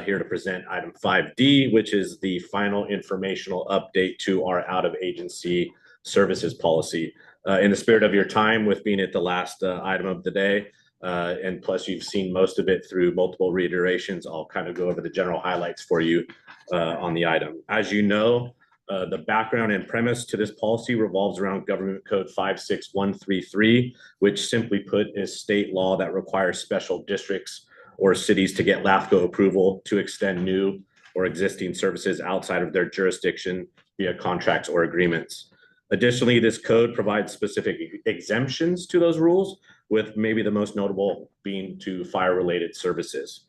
Speaker 6: here to present item 5D, which is the final informational update to our out-of-agency services policy. In the spirit of your time with being at the last item of the day, and plus you've seen most of it through multiple reiterations, I'll kind of go over the general highlights for you on the item. As you know, the background and premise to this policy revolves around Government Code 56133, which simply put is state law that requires special districts or cities to get LAFCO approval to extend new or existing services outside of their jurisdiction via contracts or agreements. Additionally, this code provides specific exemptions to those rules, with maybe the most notable being to fire-related services.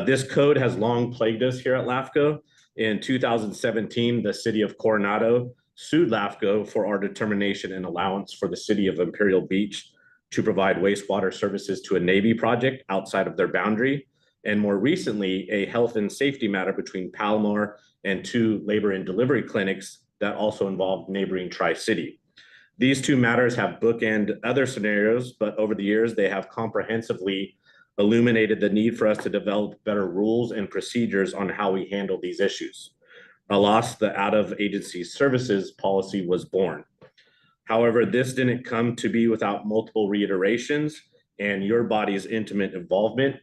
Speaker 6: This code has long plagued us here at LAFCO. In 2017, the city of Coronado sued LAFCO for our determination and allowance for the city of Imperial Beach to provide wastewater services to a Navy project outside of their boundary. And more recently, a health and safety matter between Palomar and 2 labor and delivery clinics that also involved neighboring Tri-City. These 2 matters have bookend other scenarios, but over the years, they have comprehensively illuminated the need for us to develop better rules and procedures on how we handle these issues. Alas, the out-of-agency services policy was born. However, this didn't come to be without multiple reiterations and your body's intimate involvement.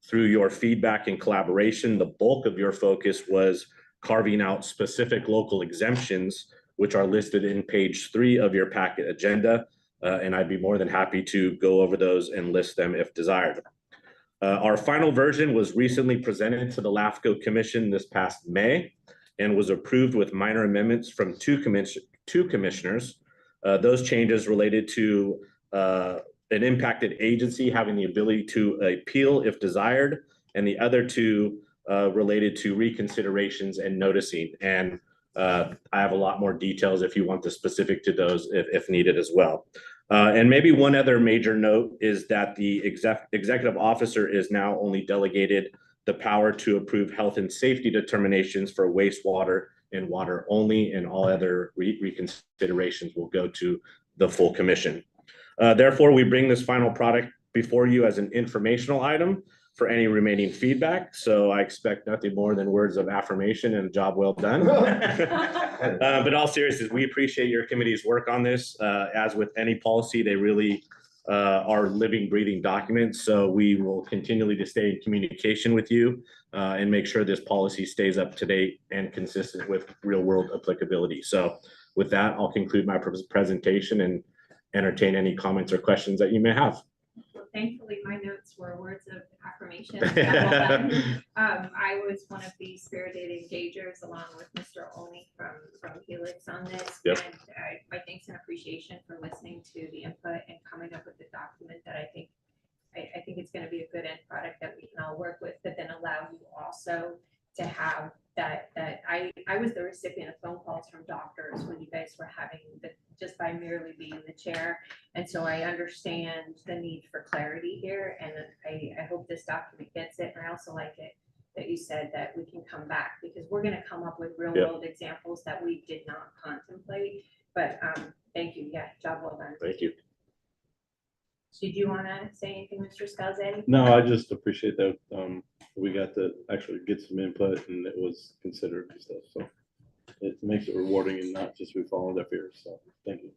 Speaker 6: Through your feedback and collaboration, the bulk of your focus was carving out specific local exemptions, which are listed in page 3 of your packet agenda. And I'd be more than happy to go over those and list them if desired. Our final version was recently presented to the LAFCO Commission this past May and was approved with minor amendments from 2 commissioners. Those changes related to an impacted agency having the ability to appeal if desired, and the other 2 related to reconsiderations and noticing. And I have a lot more details if you want the specific to those if needed as well. And maybe one other major note is that the executive officer is now only delegated the power to approve health and safety determinations for wastewater and water only, and all other reconsiderations will go to the full commission. Therefore, we bring this final product before you as an informational item for any remaining feedback. So I expect nothing more than words of affirmation and a job well done. But all seriousness, we appreciate your committee's work on this. As with any policy, they really are living, breathing documents. So we will continually to stay in communication with you and make sure this policy stays up to date and consistent with real world applicability. So with that, I'll conclude my presentation and entertain any comments or questions that you may have.
Speaker 3: Well, thankfully, my notes were words of affirmation. I was one of the spirited engagers along with Mr. Olney from Helix on this.
Speaker 6: Yep.
Speaker 3: And my thanks and appreciation for listening to the input and coming up with the document that I think it's going to be a good end product that we can all work with, but then allow you also to have that I was the recipient of phone calls from doctors when you guys were having just by merely being the chair. And so I understand the need for clarity here, and I hope this document gets it. And I also like it that you said that we can come back, because we're going to come up with real world examples that we did not contemplate. But thank you. Yeah, job well done.
Speaker 6: Thank you.
Speaker 3: Did you want to say anything, Mr. Scalzetti?
Speaker 1: No, I just appreciate that we got to actually get some input and it was considered and stuff. So it makes it rewarding and not just we follow their fears. So thank you.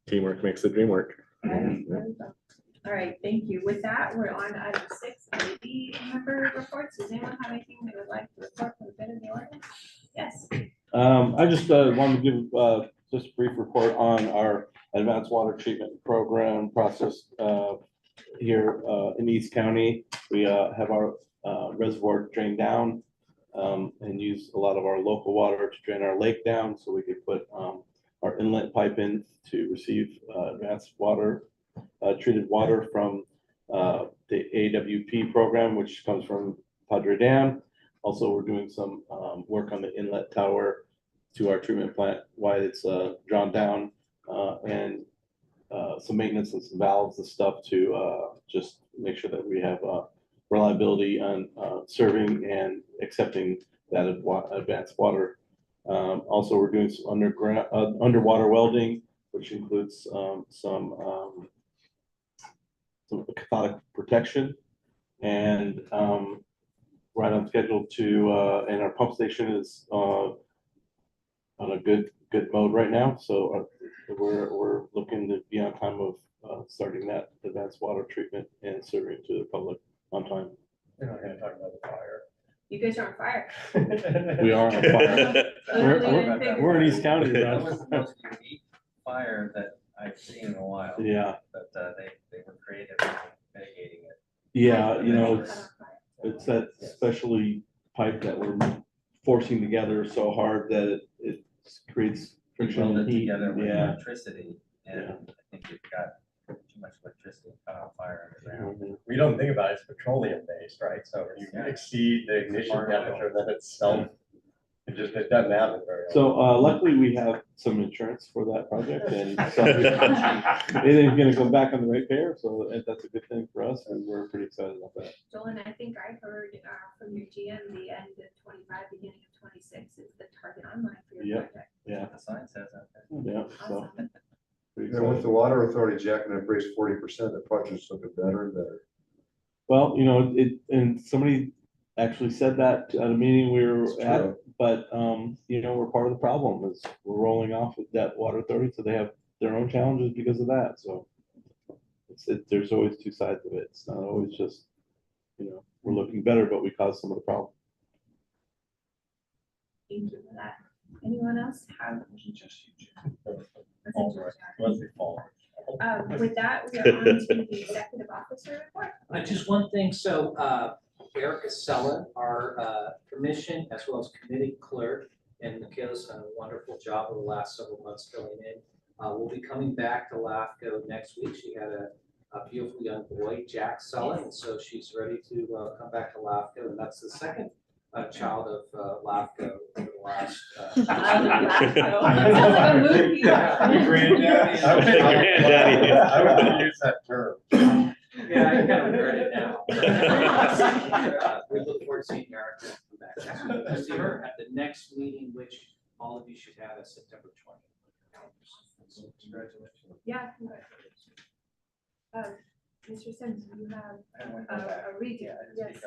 Speaker 6: Teamwork makes the dream work.
Speaker 3: All right, thank you. With that, we're on to item 6, maybe member reports. Does anyone have anything they would like to report for the good of the audience? Yes.
Speaker 1: I just wanted to give just a brief report on our advanced water treatment program process here in East County. We have our reservoir drained down and use a lot of our local water to drain our lake down, so we could put our inlet pipe in to receive advanced water, treated water from the AWP program, which comes from Padre Dam. Also, we're doing some work on the inlet tower to our treatment plant while it's drawn down, and some maintenance and some valves and stuff to just make sure that we have reliability on serving and accepting that advanced water. Also, we're doing some underwater welding, which includes some cathodic protection, and right on schedule to, and our pump station is on a good mode right now. So we're looking to be on time of starting that advanced water treatment and serving to the public on time.
Speaker 9: We're not gonna talk about the fire.
Speaker 3: You guys are on fire.
Speaker 1: We are on fire. We're in East County.
Speaker 7: That was the most unique fire that I've seen in a while.
Speaker 1: Yeah,
Speaker 7: But they were creative in mitigating it.
Speaker 1: yeah, you know, it's that specially pipe that we're forcing together so hard that it creates
Speaker 7: We
Speaker 1: friction
Speaker 7: weld
Speaker 1: and
Speaker 7: it
Speaker 1: heat.
Speaker 7: together with
Speaker 1: Yeah.
Speaker 7: electricity, and I think we've got too much electricity caught on fire underground.
Speaker 1: Mhm.
Speaker 9: We don't think about it, it's petroleum based, right? So when you
Speaker 7: Yeah.
Speaker 9: exceed the ignition temperature, then itself, it doesn't happen very often.
Speaker 1: So luckily we have some insurance for that project, and so it ain't gonna go back on the ratepayer, so that's a good thing for us, and we're pretty excited about that.
Speaker 3: Joel, I think I heard from your GM, the end of 25, beginning of 26 is the target online for your
Speaker 1: Yep.
Speaker 3: project.
Speaker 1: Yeah,
Speaker 7: The sign says out there.
Speaker 1: yeah, so.
Speaker 3: Awesome.
Speaker 1: pretty
Speaker 10: Yeah, with
Speaker 1: excited.
Speaker 10: the water authority jacking up rates 40%, the project's looking better and better.
Speaker 1: Well, you know, and somebody actually said that at a meeting we were
Speaker 10: It's
Speaker 1: at,
Speaker 10: true.
Speaker 1: but, you know, we're part of the problem is we're rolling off with that water authority, so they have their own challenges because of that, so. There's always two sides of it. It's not always just, you know, we're looking better, but we caused some of the problem.
Speaker 3: Thank you for that. Anyone else have? With that, we are on to the executive officer report.
Speaker 7: Just one thing, so Erica Sella, our commission as well as committee clerk, and Michaela's done a wonderful job over the last several months filling in. We'll be coming back to LAFCO next week. She had a beautiful young boy, Jack Sella, and so she's ready to come back to LAFCO, and that's the second a child of LAFCO for the last.
Speaker 2: Sounds like a movie.
Speaker 5: Granddaddy.
Speaker 6: Granddaddy.
Speaker 10: I would use that term.
Speaker 7: Yeah, I kind of regret it now. We look forward to seeing Erica come back. We'll see her at the next meeting, which all of you should have at September 20th. Congratulations.
Speaker 2: Yeah, congratulations. Mr. Sims, you have a redo. Yes.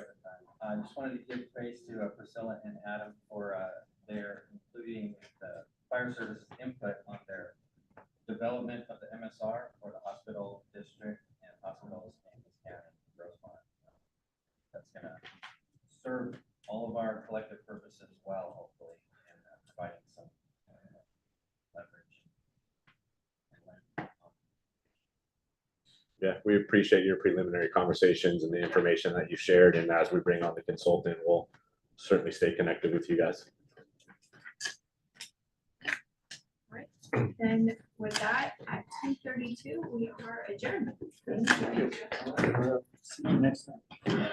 Speaker 13: I just wanted to give praise to Priscilla and Adam for their including the fire services input on their development of the MSR for the hospital district and hospitals in this county, Rosemont. That's gonna serve all of our collective purposes well, hopefully, and providing some leverage.
Speaker 6: Yeah, we appreciate your preliminary conversations and the information that you shared. And as we bring on the consultant, we'll certainly stay connected with you guys.
Speaker 2: Right. And with that, at 2:32, we are adjourned. Thank you.
Speaker 8: See you next time.